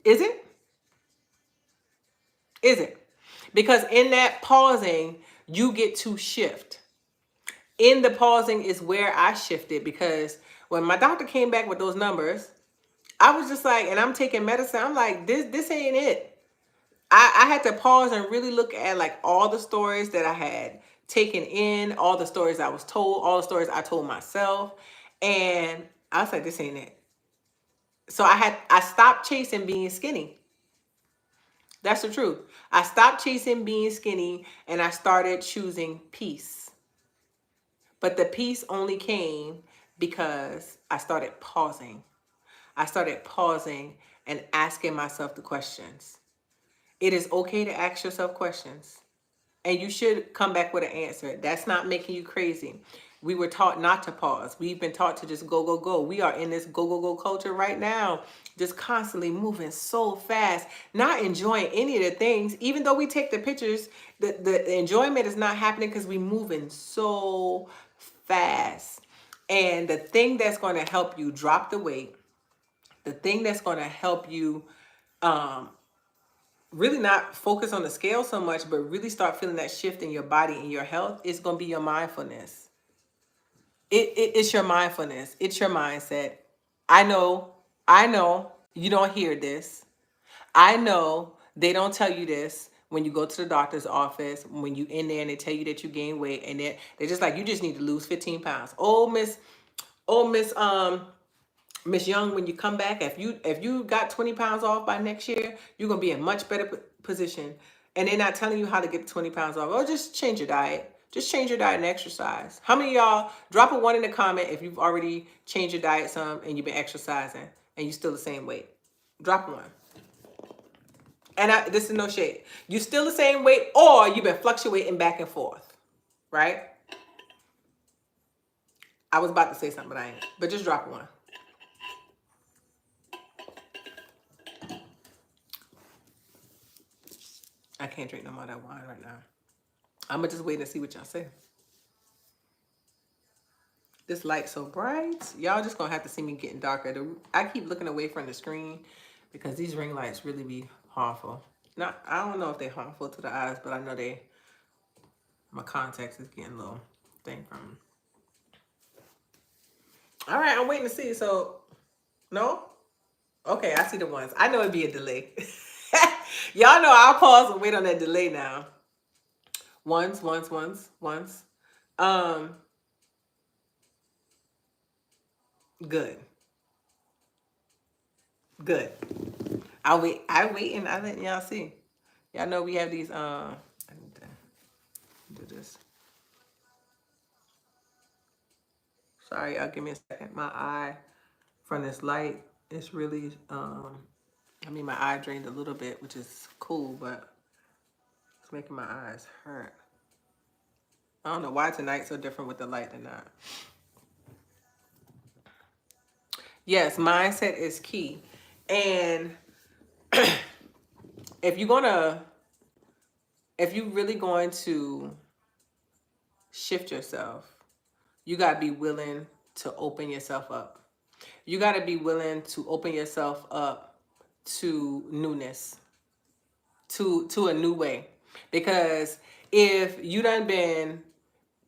Is it? Is it? Because in that pausing, you get to shift. In the pausing is where I shifted, because when my doctor came back with those numbers, I was just like, and I'm taking medicine. I'm like, this ain't it. I had to pause and really look at like all the stories that I had taken in, all the stories I was told, all the stories I told myself. And I was like, this ain't it. So I stopped chasing being skinny. That's the truth. I stopped chasing being skinny and I started choosing peace. But the peace only came because I started pausing. I started pausing and asking myself the questions. It is okay to ask yourself questions. And you should come back with an answer. That's not making you crazy. We were taught not to pause. We've been taught to just go, go, go. We are in this go, go, go culture right now, just constantly moving so fast, not enjoying any of the things. Even though we take the pictures, the enjoyment is not happening because we're moving so fast. And the thing that's going to help you drop the weight, the thing that's going to help you um, really not focus on the scale so much, but really start feeling that shift in your body and your health, is going to be your mindfulness. It's your mindfulness. It's your mindset. I know, I know you don't hear this. I know they don't tell you this when you go to the doctor's office, when you in there and they tell you that you gain weight and they're just like, you just need to lose 15 pounds. Oh, Miss Young, when you come back, if you got 20 pounds off by next year, you're gonna be in much better position. And they're not telling you how to get 20 pounds off. Oh, just change your diet. Just change your diet and exercise. How many of y'all drop a 1 in the comment if you've already changed your diet some and you've been exercising and you still the same weight? Drop 1. And this is no shade. You still the same weight or you've been fluctuating back and forth, right? I was about to say something, but I ain't. But just drop 1. I can't drink no more of that wine right now. I'm going to just wait and see what y'all say. This light's so bright. Y'all just going to have to see me getting darker. I keep looking away from the screen because these ring lights really be harmful. Not, I don't know if they're harmful to the eyes, but I know my contacts is getting a little thing from them. All right, I'm waiting to see. So, no? Okay, I see the ones. I know it'd be a delay. Y'all know I'll pause and wait on that delay now. Once. Good. Good. I wait and I let y'all see. Y'all know we have these I need to do this. Sorry, y'all give me a second. My eye from this light is really my eye drained a little bit, which is cool, but it's making my eyes hurt. I don't know why tonight's so different with the light than that. Yes, mindset is key. And if you're really going to shift yourself, you got to be willing to open yourself up. You got to be willing to open yourself up to newness, to a new way. Because if you done been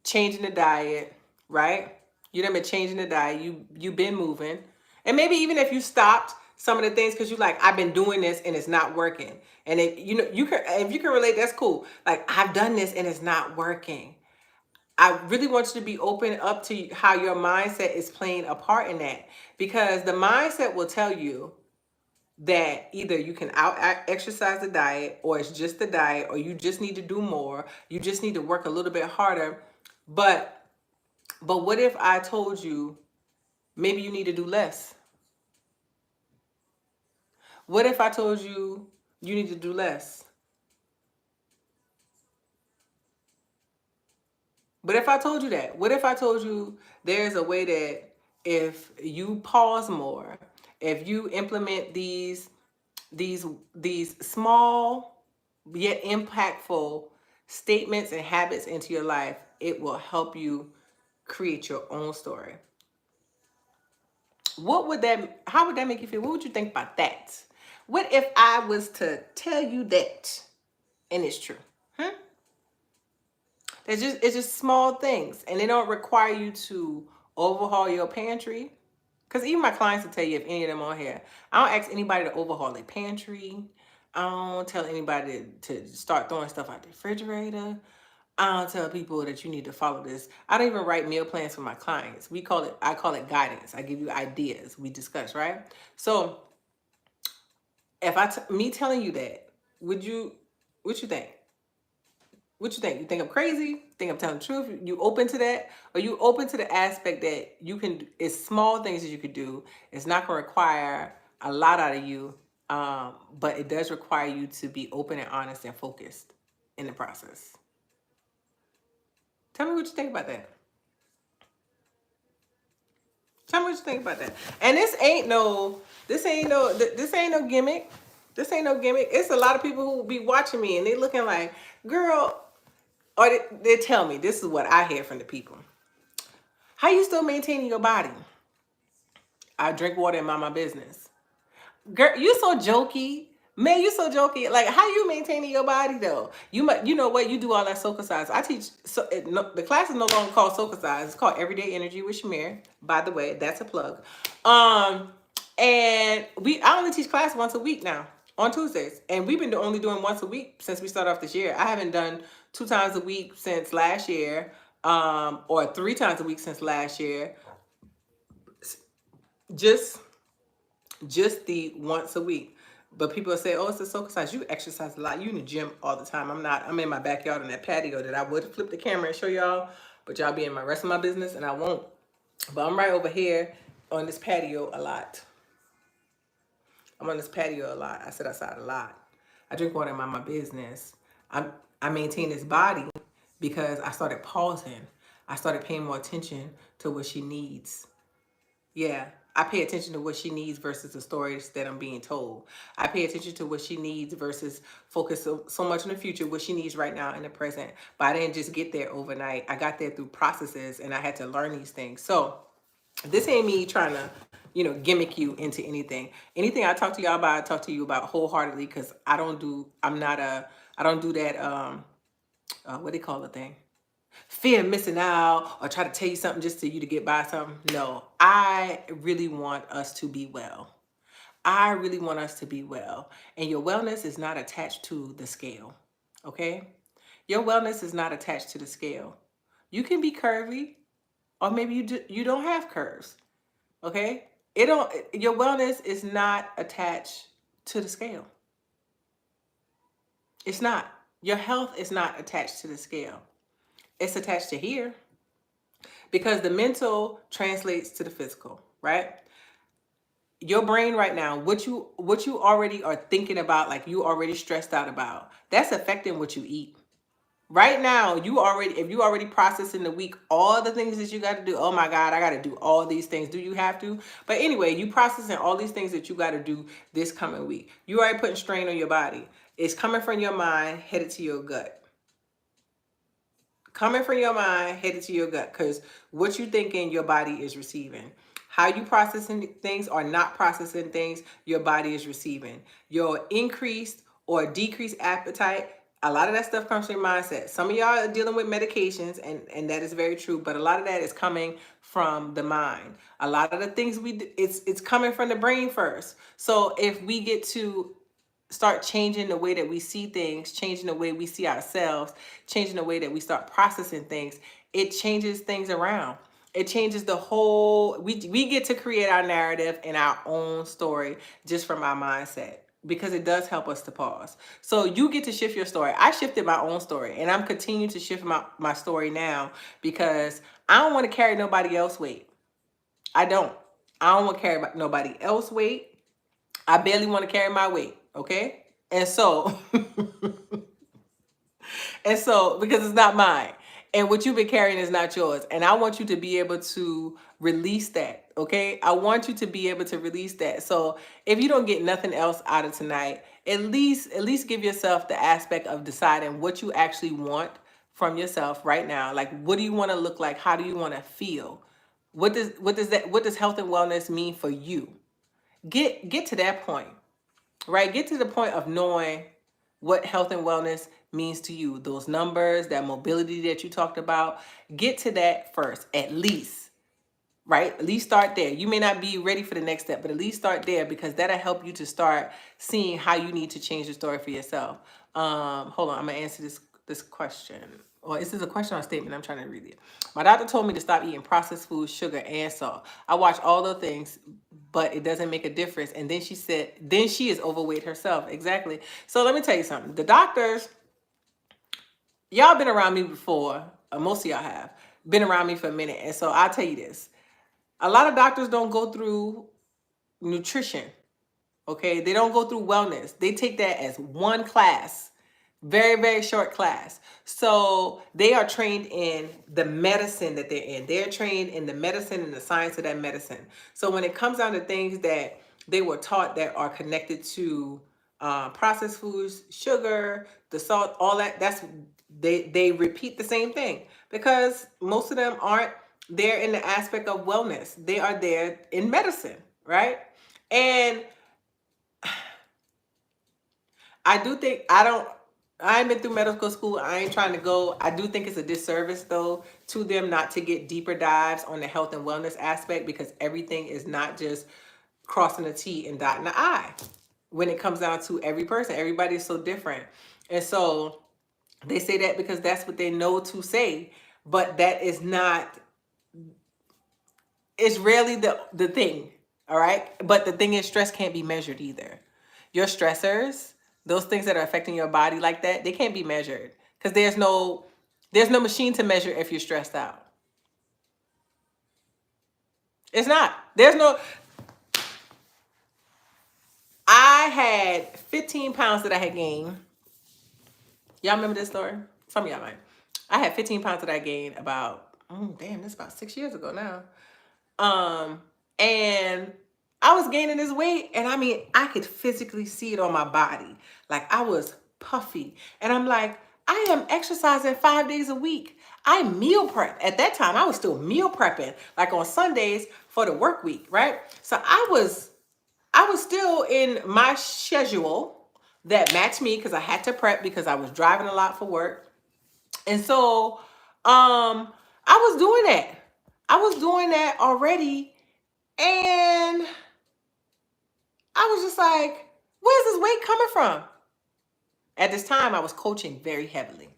changing the diet, right? You done been changing the diet, you've been moving. And maybe even if you stopped some of the things because you like, I've been doing this and it's not working. And if if you can relate, that's cool. Like, I've done this and it's not working. I really want you to be open up to how your mindset is playing a part in that, because the mindset will tell you that either you can out exercise the diet, or it's just the diet, or you just need to do more, you just need to work a little bit harder. But what if I told you maybe you need to do less? What if I told you you need to do less? But if I told you that, what if I told you there's a way that if you pause more, if you implement these small yet impactful statements and habits into your life, it will help you create your own story? How would that make you feel? What would you think about that? What if I was to tell you that and it's true? It's just small things, and they don't require you to overhaul your pantry, Because even my clients will tell you if any of them on here. I don't ask anybody to overhaul their pantry. I don't tell anybody to start throwing stuff out the refrigerator. I don't tell people that you need to follow this. I don't even write meal plans for my clients. I call it guidance. I give you ideas. We discuss, right? So if me telling you that, what you think? What you think? You think I'm crazy? Think I'm telling the truth? You open to that? Or you open to the aspect that you can, it's small things that you could do. It's not going to require a lot out of you, but it does require you to be open and honest and focused in the process. Tell me what you think about that. Tell me what you think about that. And this ain't no gimmick. This ain't no gimmick. It's a lot of people who be watching me and they looking like, girl, or they tell me, this is what I hear from the people. How you still maintaining your body? I drink water and mind my business. Girl, you so jokey. Man, you so jokey. Like, how you maintaining your body though? You know what? You do all that soul exercise. I teach. The class is no longer called soul exercise. It's called Everyday Energy with Shamere. By the way, that's a plug. And I only teach class once a week now on Tuesdays, and we've been only doing once a week since we started off this year. I haven't done 2 times a week since last year, or 3 times a week since last year. Just the once a week. But people say, oh, it's a soul exercise. You exercise a lot. You in the gym all the time. I'm in my backyard on that patio that I would flip the camera and show y'all, but y'all be in my rest of my business and I won't. But I'm right over here on this patio a lot. I'm on this patio a lot. I sit outside a lot. I drink water and mind my business. I maintain this body because I started pausing. I started paying more attention to what she needs. Yeah, I pay attention to what she needs versus the stories that I'm being told. I pay attention to what she needs versus focus so much on the future, what she needs right now in the present. But I didn't just get there overnight. I got there through processes and I had to learn these things. So this ain't me trying to, gimmick you into anything. Anything I talk to y'all about, I talk to you about wholeheartedly because I don't do that, what they call the thing? Fear of missing out or try to tell you something just to you to get by something. No, I really want us to be well. I really want us to be well. And your wellness is not attached to the scale, okay? Your wellness is not attached to the scale. You can be curvy or maybe you don't have curves, okay? Your wellness is not attached to the scale. It's not. Your health is not attached to the scale. It's attached to here because the mental translates to the physical, right? Your brain right now, what you already are thinking about, like you already stressed out about, that's affecting what you eat. Right now, if you already processed in the week all the things that you got to do. Oh my God, I got to do all these things. Do you have to? But anyway, you processing all these things that you got to do this coming week. You already putting strain on your body. It's coming from your mind, headed to your gut. Coming from your mind, headed to your gut, because what you thinking, your body is receiving. How you processing things or not processing things, your body is receiving. Your increased or decreased appetite, a lot of that stuff comes from your mindset. Some of y'all are dealing with medications, and that is very true, but a lot of that is coming from the mind. A lot of the things it's coming from the brain first. So if we get to start changing the way that we see things, changing the way we see ourselves, changing the way that we start processing things, it changes things around. It changes the whole, we get to create our narrative and our own story just from our mindset, because it does help us to pause. So you get to shift your story. I shifted my own story and I'm continuing to shift my story now because I don't want to carry nobody else's weight. I don't want to carry nobody else's weight. I barely want to carry my weight. Okay. And so, because it's not mine and what you've been carrying is not yours. And I want you to be able to release that. Okay. I want you to be able to release that. So if you don't get nothing else out of tonight, at least give yourself the aspect of deciding what you actually want from yourself right now. Like, what do you want to look like? How do you want to feel? What does health and wellness mean for you? Get to that point. Right? Get to the point of knowing what health and wellness means to you. Those numbers, that mobility that you talked about, get to that first, at least. right? At least start there. You may not be ready for the next step, but at least start there, because that'll help you to start seeing how you need to change the story for yourself. Hold on, I'm gonna answer this question. Or is this a question or a statement? I'm trying to read it. My doctor told me to stop eating processed food, sugar, and salt. I watch all those things, but it doesn't make a difference. And then she said, then she is overweight herself. Exactly. So let me tell you something. The doctors, y'all been around me before. Most of y'all have been around me for a minute. And so I'll tell you this. A lot of doctors don't go through nutrition. Okay, they don't go through wellness. They take that as one class, very, very short class. So they are trained in the medicine that they're in. They're trained in the medicine and the science of that medicine. So when it comes down to things that they were taught that are connected to processed foods, sugar, the salt, all that, they repeat the same thing, because most of them aren't there in the aspect of wellness. They are there in medicine, right? And I do think I ain't been through medical school. I ain't trying to go. I do think it's a disservice though to them not to get deeper dives on the health and wellness aspect, because everything is not just crossing the T and dotting the I. When it comes down to every person, everybody is so different. And so they say that because that's what they know to say, but that is not, it's rarely the thing. All right. But the thing is, stress can't be measured either. Your stressors, those things that are affecting your body like that, they can't be measured, because there's no machine to measure if you're stressed out. It's not. There's no. I had 15 pounds that I had gained. Y'all remember this story? Some of y'all might. I had 15 pounds that I gained about, oh damn, that's about 6 years ago now. And I was gaining this weight, and I mean, I could physically see it on my body. Like, I was puffy. And I'm like, I am exercising 5 days a week. I meal prep. At that time, I was still meal prepping, like on Sundays for the work week, right? So I was still in my schedule that matched me, because I had to prep because I was driving a lot for work. And so I was doing that. I was doing that already. And I was just like, where's this weight coming from? At this time, I was coaching very heavily.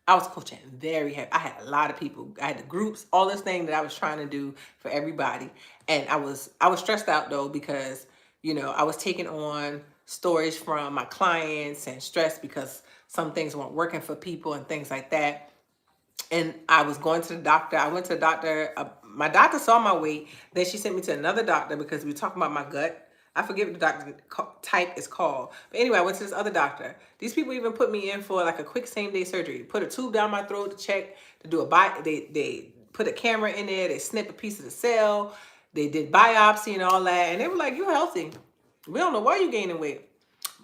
I was coaching very heavy. I had a lot of people. I had the groups, all this thing that I was trying to do for everybody. And I was stressed out though, because, I was taking on stories from my clients and stressed because some things weren't working for people and things like that. And I was going to the doctor. I went to the doctor. My doctor saw my weight. Then she sent me to another doctor because we were talking about my gut. I forget what the doctor type is called. But anyway, I went to this other doctor. These people even put me in for like a quick same-day surgery. Put a tube down my throat to check, to do they put a camera in there. They snip a piece of the cell. They did biopsy and all that. And they were like, you're healthy. We don't know why you're gaining weight.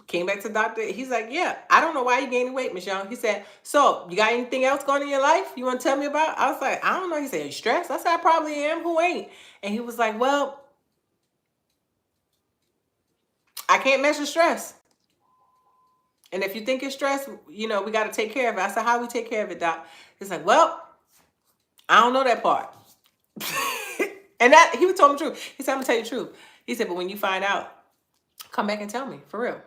Came back to the doctor. He's like, yeah, I don't know why you're gaining weight, Miss Young. He said, so you got anything else going in your life you want to tell me about? I was like, I don't know. He said, you stressed? I said, I probably am. Who ain't? And he was like, well, I can't measure stress. And if you think it's stress, we got to take care of it. I said, how do we take care of it, doc? He's like, well, I don't know that part. And that he was telling me the truth. He said, I'm going to tell you the truth. He said, but when you find out, come back and tell me, for real.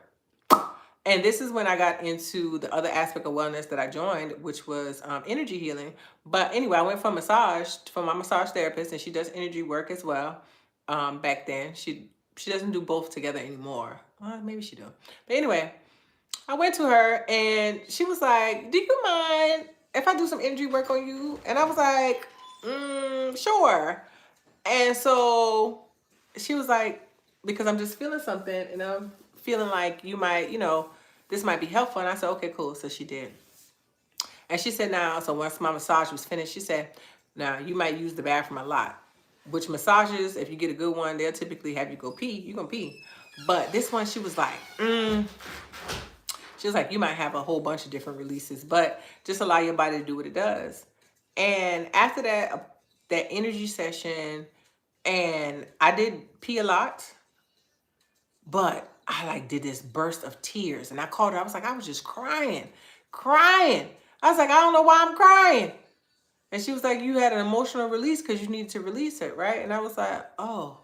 And this is when I got into the other aspect of wellness that I joined, which was energy healing. But anyway, I went for massage from my massage therapist, and she does energy work as well. Back then, she doesn't do both together anymore. Well, maybe she do. But anyway, I went to her, and she was like, "Do you mind if I do some energy work on you?" And I was like, "Sure." And so she was like, "Because I'm just feeling something, and I'm feeling like you might, this might be helpful." And I said, okay, cool. So she did. And she said, now, so once my massage was finished, she said, now you might use the bathroom a lot. Which massages, if you get a good one, they'll typically have you go pee. You're going to pee. But this one, she was like, she was like, you might have a whole bunch of different releases, but just allow your body to do what it does. And after that energy session, and I did pee a lot, but I did this burst of tears, and I called her. I was like, I was just crying. I was like, I don't know why I'm crying. And she was like, you had an emotional release because you needed to release it, right? And I was like, oh.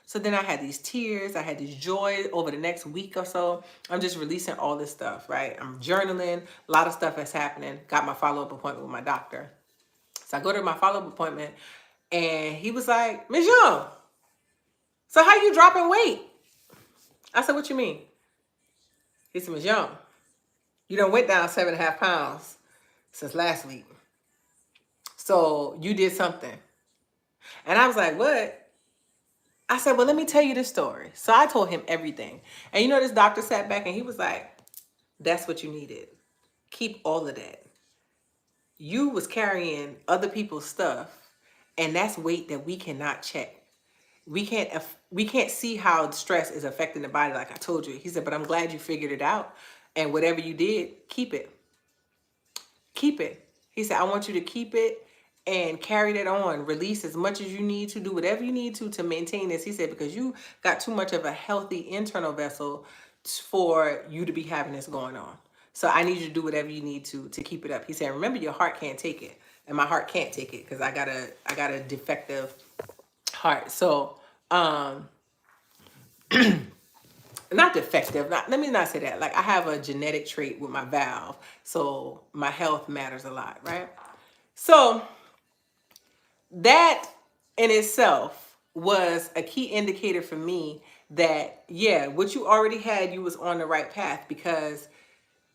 So then I had these tears, I had this joy over the next week or so. I'm just releasing all this stuff, right? I'm journaling, a lot of stuff is happening. Got my follow-up appointment with my doctor. So I go to my follow-up appointment and he was like, Ms. Young, so how you dropping weight? I said, what you mean? He said, Ms. Young, you done went down 7.5 pounds since last week. So you did something. And I was like, what? I said, well, let me tell you the story. So I told him everything. And you know, this doctor sat back and he was like, that's what you needed. Keep all of that. You was carrying other people's stuff, and that's weight that we cannot check. We can't see how stress is affecting the body, like I told you. He said, but I'm glad you figured it out. And whatever you did, keep it. Keep it. He said, I want you to keep it and carry that on. Release as much as you need to. Do whatever you need to maintain this. He said, because you got too much of a healthy internal vessel for you to be having this going on. So I need you to do whatever you need to keep it up. He said, remember, your heart can't take it. And my heart can't take it because I got a defective heart. So, not defective. Let me not say that. Like, I have a genetic trait with my valve. So my health matters a lot, right? So that in itself was a key indicator for me that, yeah, what you already had, you was on the right path, because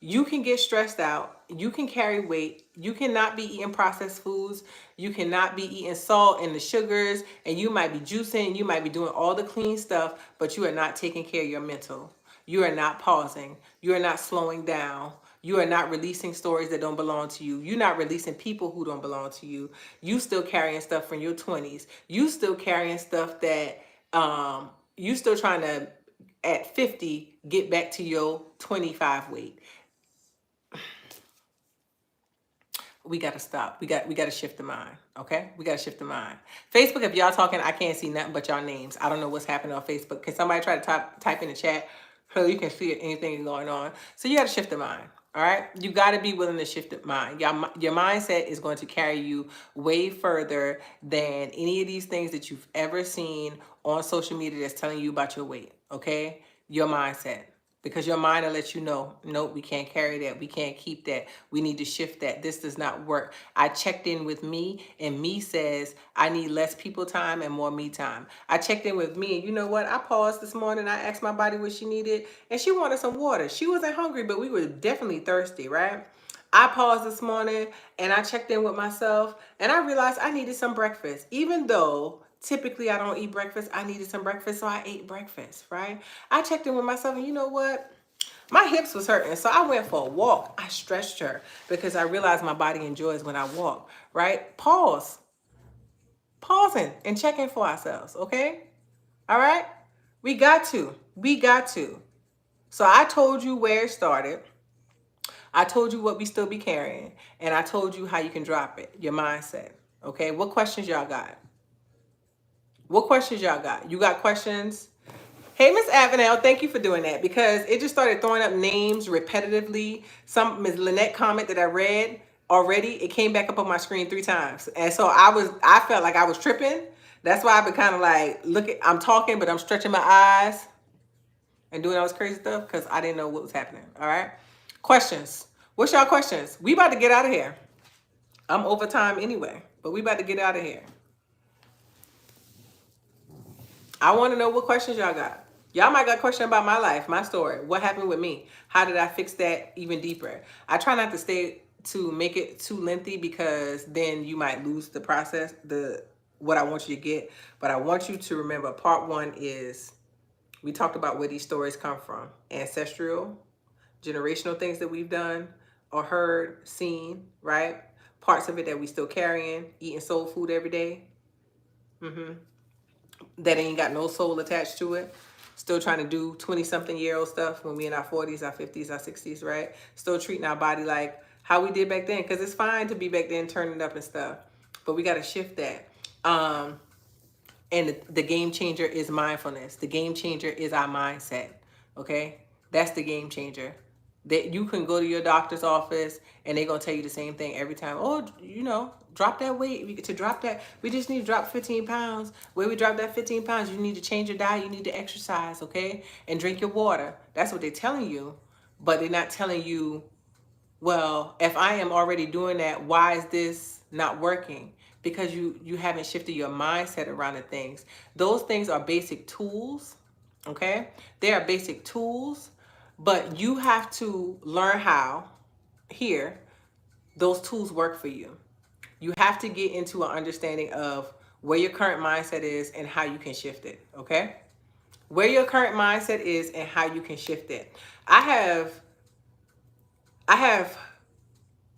you can get stressed out. You can carry weight. You cannot be eating processed foods. You cannot be eating salt and the sugars, and you might be juicing. You might be doing all the clean stuff, but you are not taking care of your mental. You are not pausing. You are not slowing down. You are not releasing stories that don't belong to you. You're not releasing people who don't belong to you. You still carrying stuff from your 20s. You still carrying stuff that you still trying to, at 50, get back to your 25 weight. We got to stop. We got to shift the mind. Okay? We got to shift the mind. Facebook, if y'all talking, I can't see nothing but y'all names. I don't know what's happening on Facebook. Can somebody try to type in the chat so you can see anything going on? So you got to shift the mind. All right? You got to be willing to shift the mind. Your mindset is going to carry you way further than any of these things that you've ever seen on social media that's telling you about your weight. Okay? Your mindset. Because your mind will let you know, nope, we can't carry that. We can't keep that. We need to shift that. This does not work. I checked in with me, and me says I need less people time and more me time. I checked in with me, and you know what? I paused this morning. I asked my body what she needed, and she wanted some water. She wasn't hungry, but we were definitely thirsty, right? I paused this morning, and I checked in with myself, and I realized I needed some breakfast. Even though typically I don't eat breakfast, I needed some breakfast, so I ate breakfast, right? I checked in with myself, and you know what? My hips was hurting, so I went for a walk. I stretched her because I realized my body enjoys when I walk, right? Pausing and checking for ourselves, okay? All right? We got to. So I told you where it started. I told you what we still be carrying, and I told you how you can drop it, your mindset, okay? What questions y'all got? You got questions? Hey, Miss Avenel, thank you for doing that, because it just started throwing up names repetitively. Some Miss Lynette comment that I read already, it came back up on my screen 3 times. And so I felt like I was tripping. That's why I've been kind of like, I'm talking, but I'm stretching my eyes and doing all this crazy stuff because I didn't know what was happening. All right. Questions. What's y'all questions? We about to get out of here. I'm over time anyway, but we about to get out of here. I want to know what questions y'all got. Y'all might got a question about my life, my story. What happened with me? How did I fix that even deeper? I try not to make it too lengthy, because then you might lose the process, what I want you to get. But I want you to remember, part 1 is we talked about where these stories come from. Ancestral, generational things that we've done or heard, seen, right? Parts of it that we still carrying, eating soul food every day. That ain't got no soul attached to it. Still trying to do 20-something-year-old stuff when we in our 40s, our 50s, our 60s, right? Still treating our body like how we did back then, because it's fine to be back then turning up and stuff, but we got to shift that. And the game changer is mindfulness. The game changer is our mindset, okay? That's the game changer. That you can go to your doctor's office and they're gonna tell you the same thing every time. Oh, drop that weight. To drop that, we just need to drop 15 pounds. Where we drop that 15 pounds, you need to change your diet, you need to exercise, okay? And drink your water. That's what they're telling you. But they're not telling you, well, if I am already doing that, why is this not working? Because you haven't shifted your mindset around the things. Those things are basic tools, okay? They are basic tools, but you have to learn how here those tools work for you. You have to get into an understanding of where your current mindset is and how you can shift it, okay? Where your current mindset is and how you can shift it. I have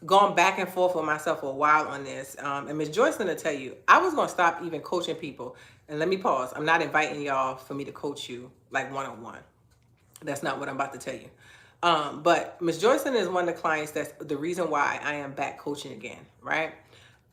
gone back and forth with myself for a while on this. And Ms. Joyce gonna tell you, I was gonna stop even coaching people. And let me pause. I'm not inviting y'all for me to coach you like one-on-one. That's not what I'm about to tell you. But Ms. Joyson is one of the clients that's the reason why I am back coaching again, right?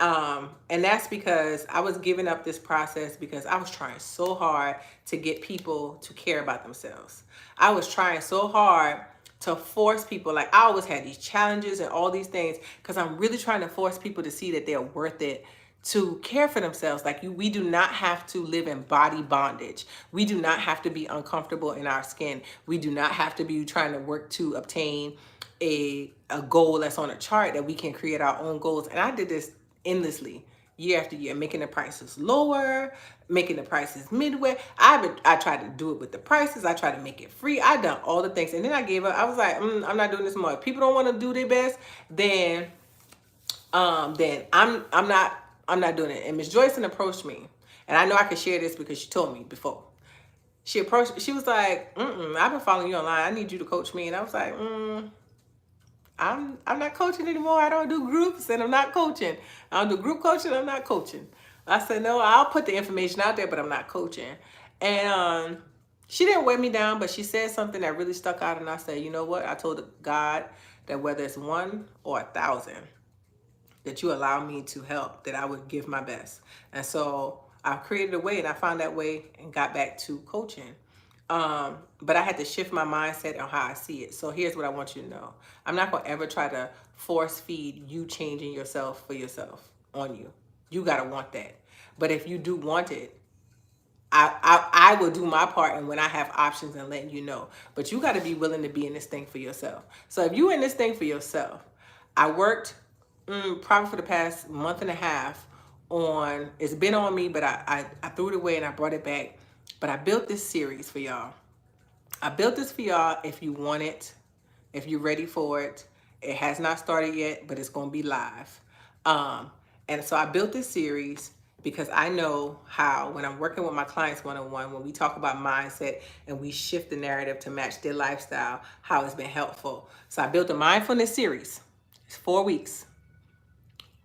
And that's because I was giving up this process because I was trying so hard to get people to care about themselves. I was trying so hard to force people, like I always had these challenges and all these things because I'm really trying to force people to see that they're worth it to care for themselves. Like we do not have to live in body bondage. We do not have to be uncomfortable in our skin. We do not have to be trying to work to obtain a goal that's on a chart, that we can create our own goals. And I did this endlessly, year after year, making the prices lower, making the prices midway. I tried to do it with the prices. I tried to make it free. I done all the things. And then I gave up. I was like, I'm not doing this more. If people don't want to do their best, then I'm not doing it. And Miss Joyson approached me, and I know I could share this because she told me before. She approached me. She was like, I've been following you online. I need you to coach me. And I was like, I'm not coaching anymore. I don't do groups, and I'm not coaching. I don't do group coaching. I'm not coaching. I said, no, I'll put the information out there, but I'm not coaching. And she didn't weigh me down, but she said something that really stuck out. And I said, you know what? I told God that whether it's 1 or 1,000, that you allow me to help, that I would give my best. And so I created a way, and I found that way and got back to coaching. But I had to shift my mindset on how I see it. So here's what I want you to know. I'm not going to ever try to force feed you changing yourself for yourself on you. You got to want that. But if you do want it, I will do my part, and when I have options and letting you know. But you got to be willing to be in this thing for yourself. So if you in this thing for yourself, I worked probably for the past month and a half on, it's been on me, but I threw it away and I brought it back. But I built this series for y'all. I built this for y'all if you want it, if you're ready for it. It has not started yet, but it's going to be live. And so I built this series because I know how, when I'm working with my clients one-on-one, when we talk about mindset and we shift the narrative to match their lifestyle, how it's been helpful. So I built a mindfulness series. It's 4 weeks,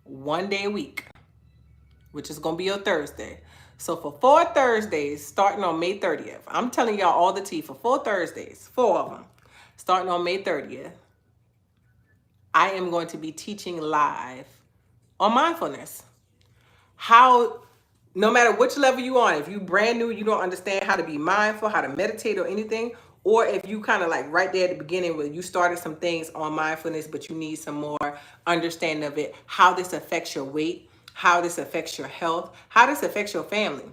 1 day a week, which is going to be a Thursday. So for 4 Thursdays, starting on May 30th, I'm telling y'all all the tea. For 4 Thursdays, 4 of them, starting on May 30th, I am going to be teaching live on mindfulness. How, no matter which level you're on, if you brand new, you don't understand how to be mindful, how to meditate or anything, or if you kind of like right there at the beginning where you started some things on mindfulness, but you need some more understanding of it, how this affects your weight, how this affects your health, how this affects your family,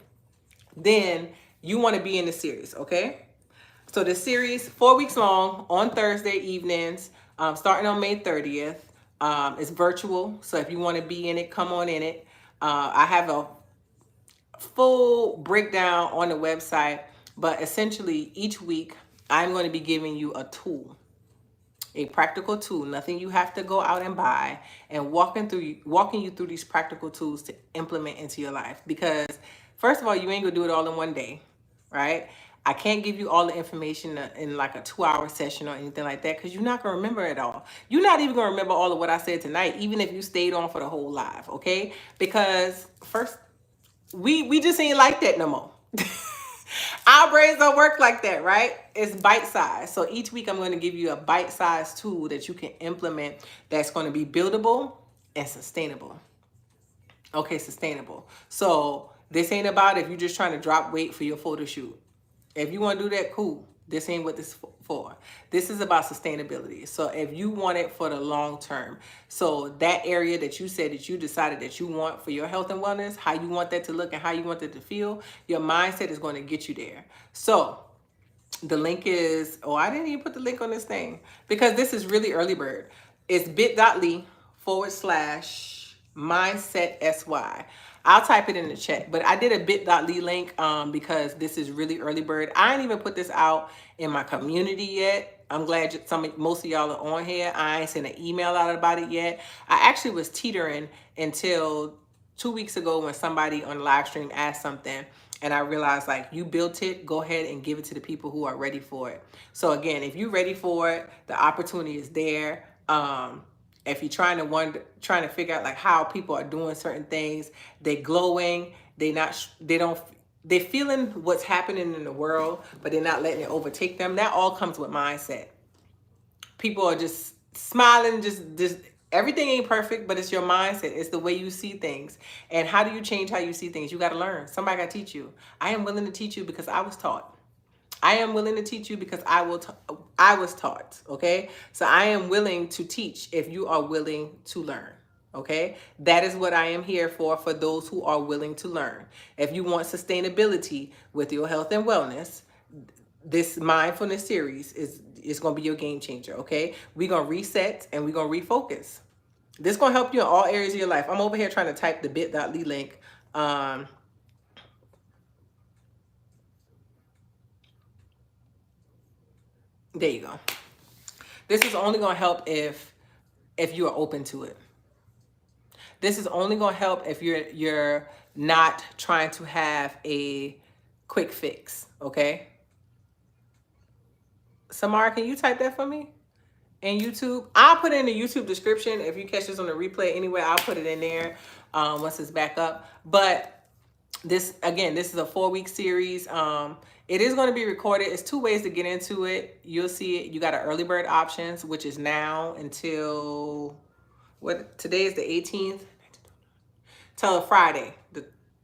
then you want to be in the series, okay? So the series, 4 weeks long, on Thursday evenings, starting on May 30th. It's virtual, so if you want to be in it, come on in it. I have a full breakdown on the website, but essentially each week I'm going to be giving you a tool, a practical tool, nothing you have to go out and buy, and walking you through these practical tools to implement into your life. Because first of all, you ain't gonna do it all in one day, right? I can't give you all the information in like a 2-hour session or anything like that, because you're not gonna remember it all. You're not even gonna remember all of what I said tonight, even if you stayed on for the whole live, okay? Because first, we just ain't like that no more. Our brains don't work like that, right? It's bite-sized. So each week I'm going to give you a bite-sized tool that you can implement that's going to be buildable and sustainable. Okay, sustainable. So this ain't about if you're just trying to drop weight for your photo shoot. If you want to do that, cool. This ain't what this is for. This is about sustainability. So if you want it for the long term, so that area that you said that you decided that you want for your health and wellness, how you want that to look and how you want that to feel, your mindset is going to get you there. So the link is, oh, I didn't even put the link on this thing because this is really early bird. It's bit.ly/mindset sy. I'll type it in the chat, but I did a bit.ly link because this is really early bird. I ain't even put this out in my community yet. I'm glad most of y'all are on here. I ain't sent an email out about it yet. I actually was teetering until 2 weeks ago when somebody on the live stream asked something, and I realized, like, you built it, go ahead and give it to the people who are ready for it. So again, if you're ready for it, the opportunity is there. If you're trying to figure out like how people are doing certain things, they glowing, they're feeling what's happening in the world, but they're not letting it overtake them. That all comes with mindset. People are just smiling, just everything ain't perfect, but it's your mindset. It's the way you see things. And how do you change how you see things? You got to learn. Somebody got to teach you. I am willing to teach you because I was taught. I am willing to teach you because I was taught, okay? So I am willing to teach if you are willing to learn, okay? That is what I am here for those who are willing to learn. If you want sustainability with your health and wellness, this mindfulness series is going to be your game changer, okay? We're going to reset and we're going to refocus. This is going to help you in all areas of your life. I'm over here trying to type the bit.ly link. There you go. This is only going to help if you are open to it. This is only going to help if you're not trying to have a quick fix, okay? Samara, can you type that for me? In YouTube, I'll put it in the YouTube description. If you catch this on the replay anyway, I'll put it in there once it's back up. But this is a 4-week series. It is going to be recorded. It's 2 ways to get into it. You'll see it. You got an early bird options, which is now until today is the 18th, till Friday.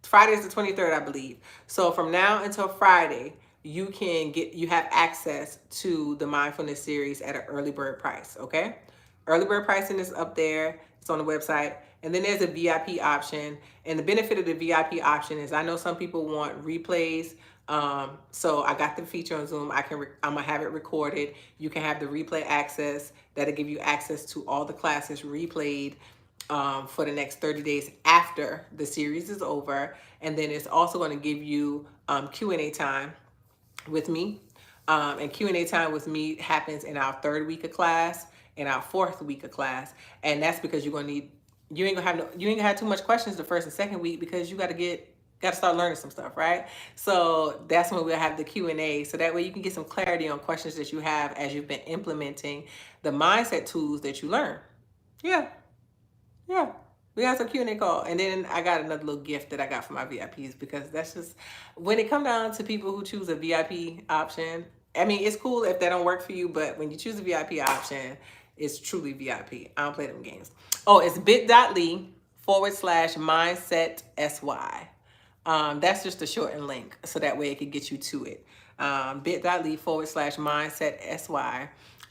Friday is the 23rd, I believe. So from now until Friday, you have access to the mindfulness series at an early bird price, okay? Early bird pricing is up there. It's on the website. And then there's a VIP option. And the benefit of the VIP option is I know some people want replays. So I got the feature on Zoom. I'm gonna have it recorded. You can have the replay access. That'll give you access to all the classes replayed for the next 30 days after the series is over. And then it's also going to give you Q&A time with me. And Q&A time with me happens in our 3rd week of class and our 4th week of class. And that's because you ain't gonna have too much questions the 1st and 2nd week because you got to start learning some stuff, right? So that's when we'll have the Q&A. So that way you can get some clarity on questions that you have as you've been implementing the mindset tools that you learn. Yeah. We got some Q&A call. And then I got another little gift that I got for my VIPs because that's just, when it comes down to people who choose a VIP option, I mean, it's cool if that don't work for you, but when you choose a VIP option, it's truly VIP. I don't play them games. Oh, it's bit.ly/mindset sy. That's just a shortened link, so that way it can get you to it. bit.ly/mindset sy.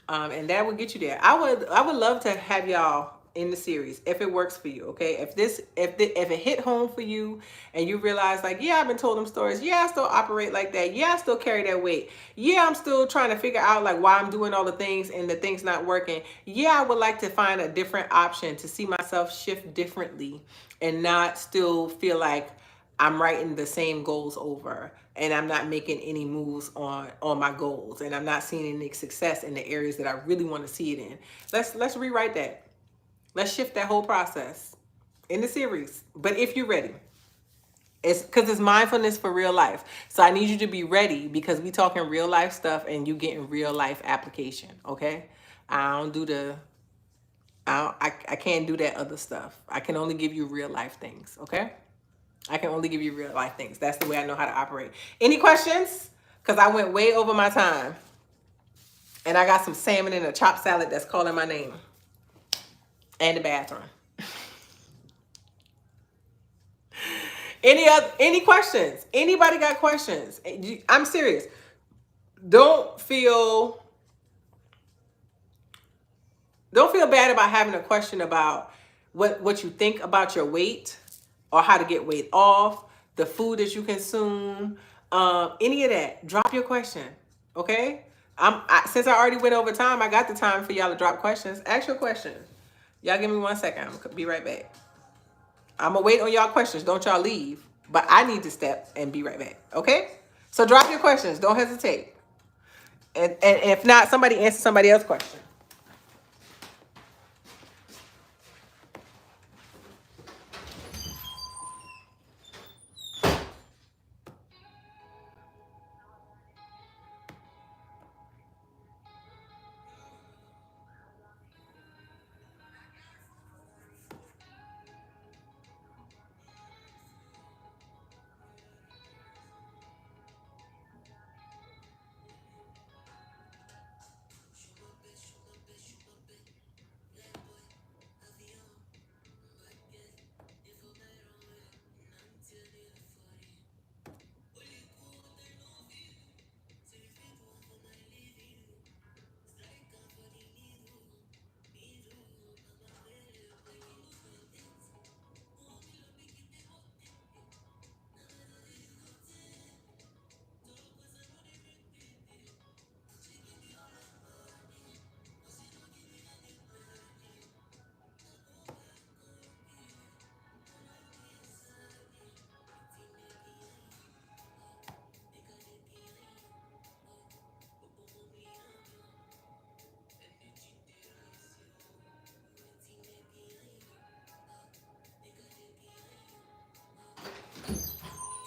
And that will get you there. I would love to have y'all in the series if it works for you, okay? If it hit home for you and you realize like, yeah, I've been told them stories, yeah, I still operate like that, yeah, I still carry that weight, yeah, I'm still trying to figure out like why I'm doing all the things and the things not working, yeah, I would like to find a different option to see myself shift differently and not still feel like I'm writing the same goals over and I'm not making any moves on my goals and I'm not seeing any success in the areas that I really want to see it in. Let's rewrite that. Let's shift that whole process in the series. But if you're ready, it's because it's mindfulness for real life. So I need you to be ready because we talking real life stuff and you getting real life application. Okay. I can't do that other stuff. I can only give you real life things. Okay. I can only give you real life things. That's the way I know how to operate. Any questions? Because I went way over my time. And I got some salmon in a chopped salad that's calling my name. And the bathroom. Any questions? Anybody got questions? I'm serious. don't feel don't feel bad about having a question about what you think about your weight or how to get weight off, the food that you consume, any of that. Drop your question, okay? Since I already went over time, I got the time for y'all to drop questions. Ask your question. Y'all give me 1 second. I'm gonna be right back. I'm gonna wait on y'all questions. Don't y'all leave. But I need to step and be right back. Okay? So drop your questions. Don't hesitate. And if not, somebody answer somebody else's question.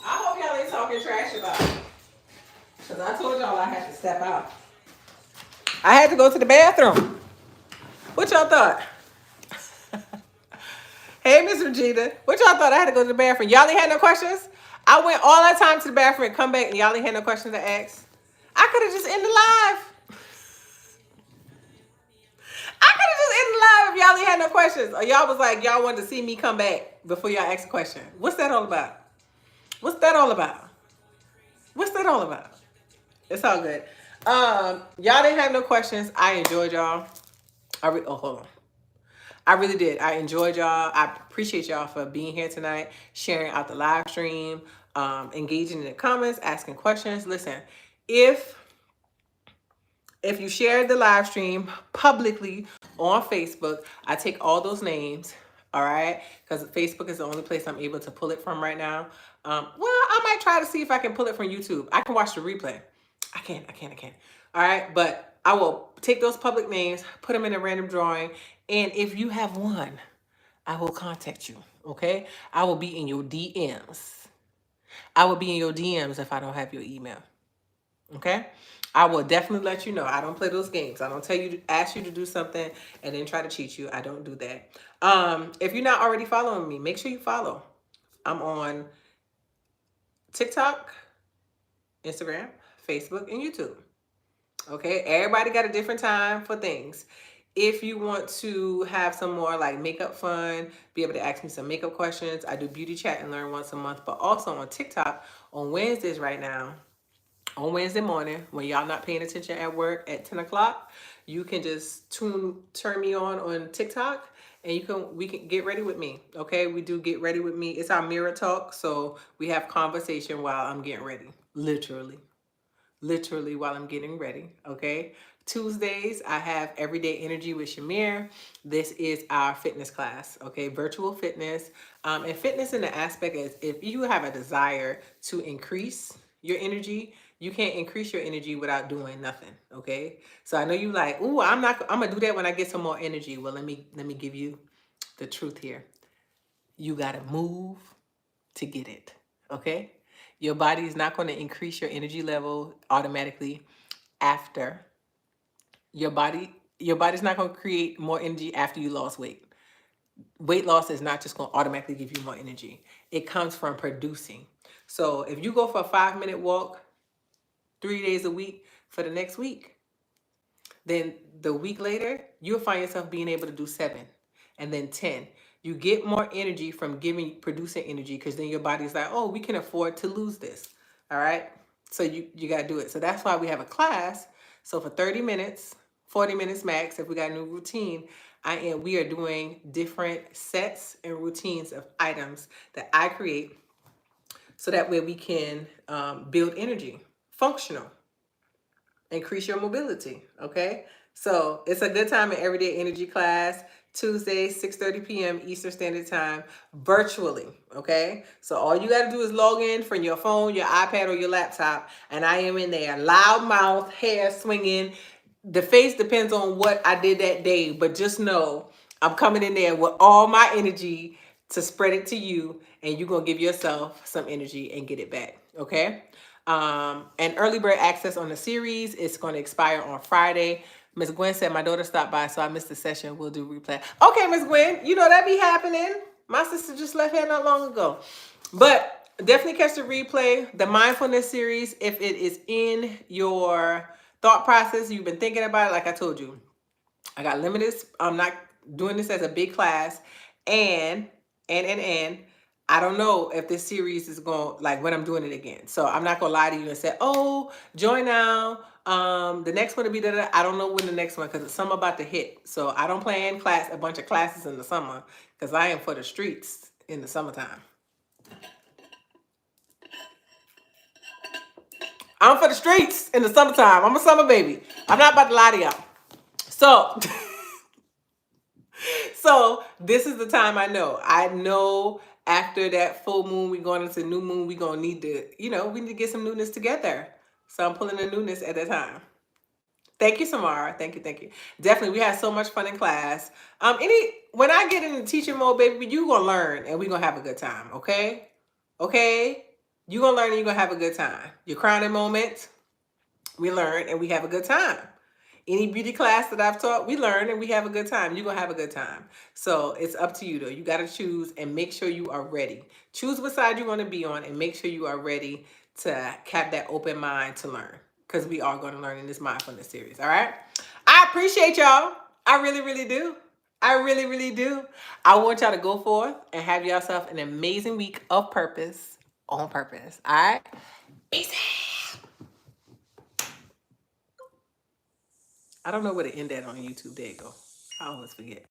I hope y'all ain't talking trash about it. Because I told y'all I had to step out. I had to go to the bathroom. What y'all thought? Hey, Miss Regina. What y'all thought? I had to go to the bathroom. Y'all ain't had no questions? I went all that time to the bathroom and come back and y'all ain't had no questions to ask. I could have just ended live. I could have just ended live if y'all ain't had no questions. Or y'all was like, y'all wanted to see me come back before y'all asked a question. What's that all about? What's that all about? What's that all about? It's all good. Y'all didn't have no questions. I enjoyed y'all. Hold on. I really did. I enjoyed y'all. I appreciate y'all for being here tonight, sharing out the live stream, engaging in the comments, asking questions. Listen, if you share the live stream publicly on Facebook, I take all those names, all right? Because Facebook is the only place I'm able to pull it from right now. Well, I might try to see if I can pull it from YouTube. I can watch the replay. I can. All right, but I will take those public names, put them in a random drawing, and if you have one, I will contact you, okay? I will be in your DMs. I will be in your DMs if I don't have your email. Okay? I will definitely let you know. I don't play those games. I don't tell you to ask you to do something and then try to cheat you. I don't do that. If you're not already following me, make sure you follow. I'm on TikTok, Instagram, Facebook, and YouTube. Okay? Everybody got a different time for things. If you want to have some more like makeup fun, be able to ask me some makeup questions, I do beauty chat and learn once a month, but also on TikTok on Wednesdays right now. On Wednesday morning, when y'all not paying attention at work at 10 o'clock, you can just turn me on TikTok and we can get ready with me. Okay, we do get ready with me. It's our mirror talk, so we have conversation while I'm getting ready. Literally while I'm getting ready. Okay. Tuesdays, I have Everyday Energy with Shamere. This is our fitness class, okay? Virtual fitness. And fitness in the aspect is if you have a desire to increase your energy, you can't increase your energy without doing nothing, okay? So I know you like, ooh, I'm gonna do that when I get some more energy. Well, let me give you the truth here. You gotta move to get it, okay? Your body is not gonna increase your energy level automatically after your body's not going to create more energy after you lost weight. Weight loss is not just going to automatically give you more energy. It comes from producing. So if you go for a 5-minute walk 3 days a week for the next week, then the week later, you'll find yourself being able to do 7 and then 10. You get more energy from producing energy because then your body's like, oh, we can afford to lose this. All right. So you got to do it. So that's why we have a class. So for 30 minutes, 40 minutes max, if we got a new routine, we are doing different sets and routines of items that I create, so that way we can build energy, functional, increase your mobility. Okay, so it's a good time in everyday energy class, Tuesday 6:30 p.m. Eastern Standard Time, virtually. Okay, so all you got to do is log in from your phone, your iPad, or your laptop, and I am in there, loud mouth, hair swinging. The face depends on what I did that day, but just know I'm coming in there with all my energy to spread it to you, and you're gonna give yourself some energy and get it back. Okay. And early bird access on the series is going to expire on Friday. Miss Gwen said my daughter stopped by, so I missed the session. We'll do replay. Okay, Miss Gwen, you know that be happening. My sister just left here not long ago. But definitely catch the replay. The mindfulness series, if it is in your thought process, you've been thinking about it, like I told you, I got limited. I'm not doing this as a big class, and and I don't know if this series is going, like, when I'm doing it again. So I'm not gonna lie to you and say, oh, join now. The next one will be that. I don't know when the next one, because it's summer about to hit. So I don't plan a bunch of classes in the summer, because I am for the streets in the summertime. I'm for the streets in the summertime. I'm a summer baby. I'm not about to lie to y'all. So so this is the time I know. I know after that full moon, we going into new moon, we gonna need to, we need to get some newness together. So I'm pulling the newness at that time. Thank you, Samara. Thank you, thank you. Definitely, we had so much fun in class. When I get into teaching mode, baby, you gonna learn and we gonna have a good time. Okay, okay. You gonna learn and you gonna have a good time. Your crowning moment, we learn and we have a good time. Any beauty class that I've taught, we learn and we have a good time. You're going to have a good time. So it's up to you, though. You got to choose and make sure you are ready. Choose what side you want to be on and make sure you are ready to have that open mind to learn, because we are going to learn in this mindfulness series. All right. I appreciate y'all. I really, really do. I really, really do. I want y'all to go forth and have yourself an amazing week of purpose on purpose. All right. Peace. I don't know where to end that on YouTube. There you go. I always forget.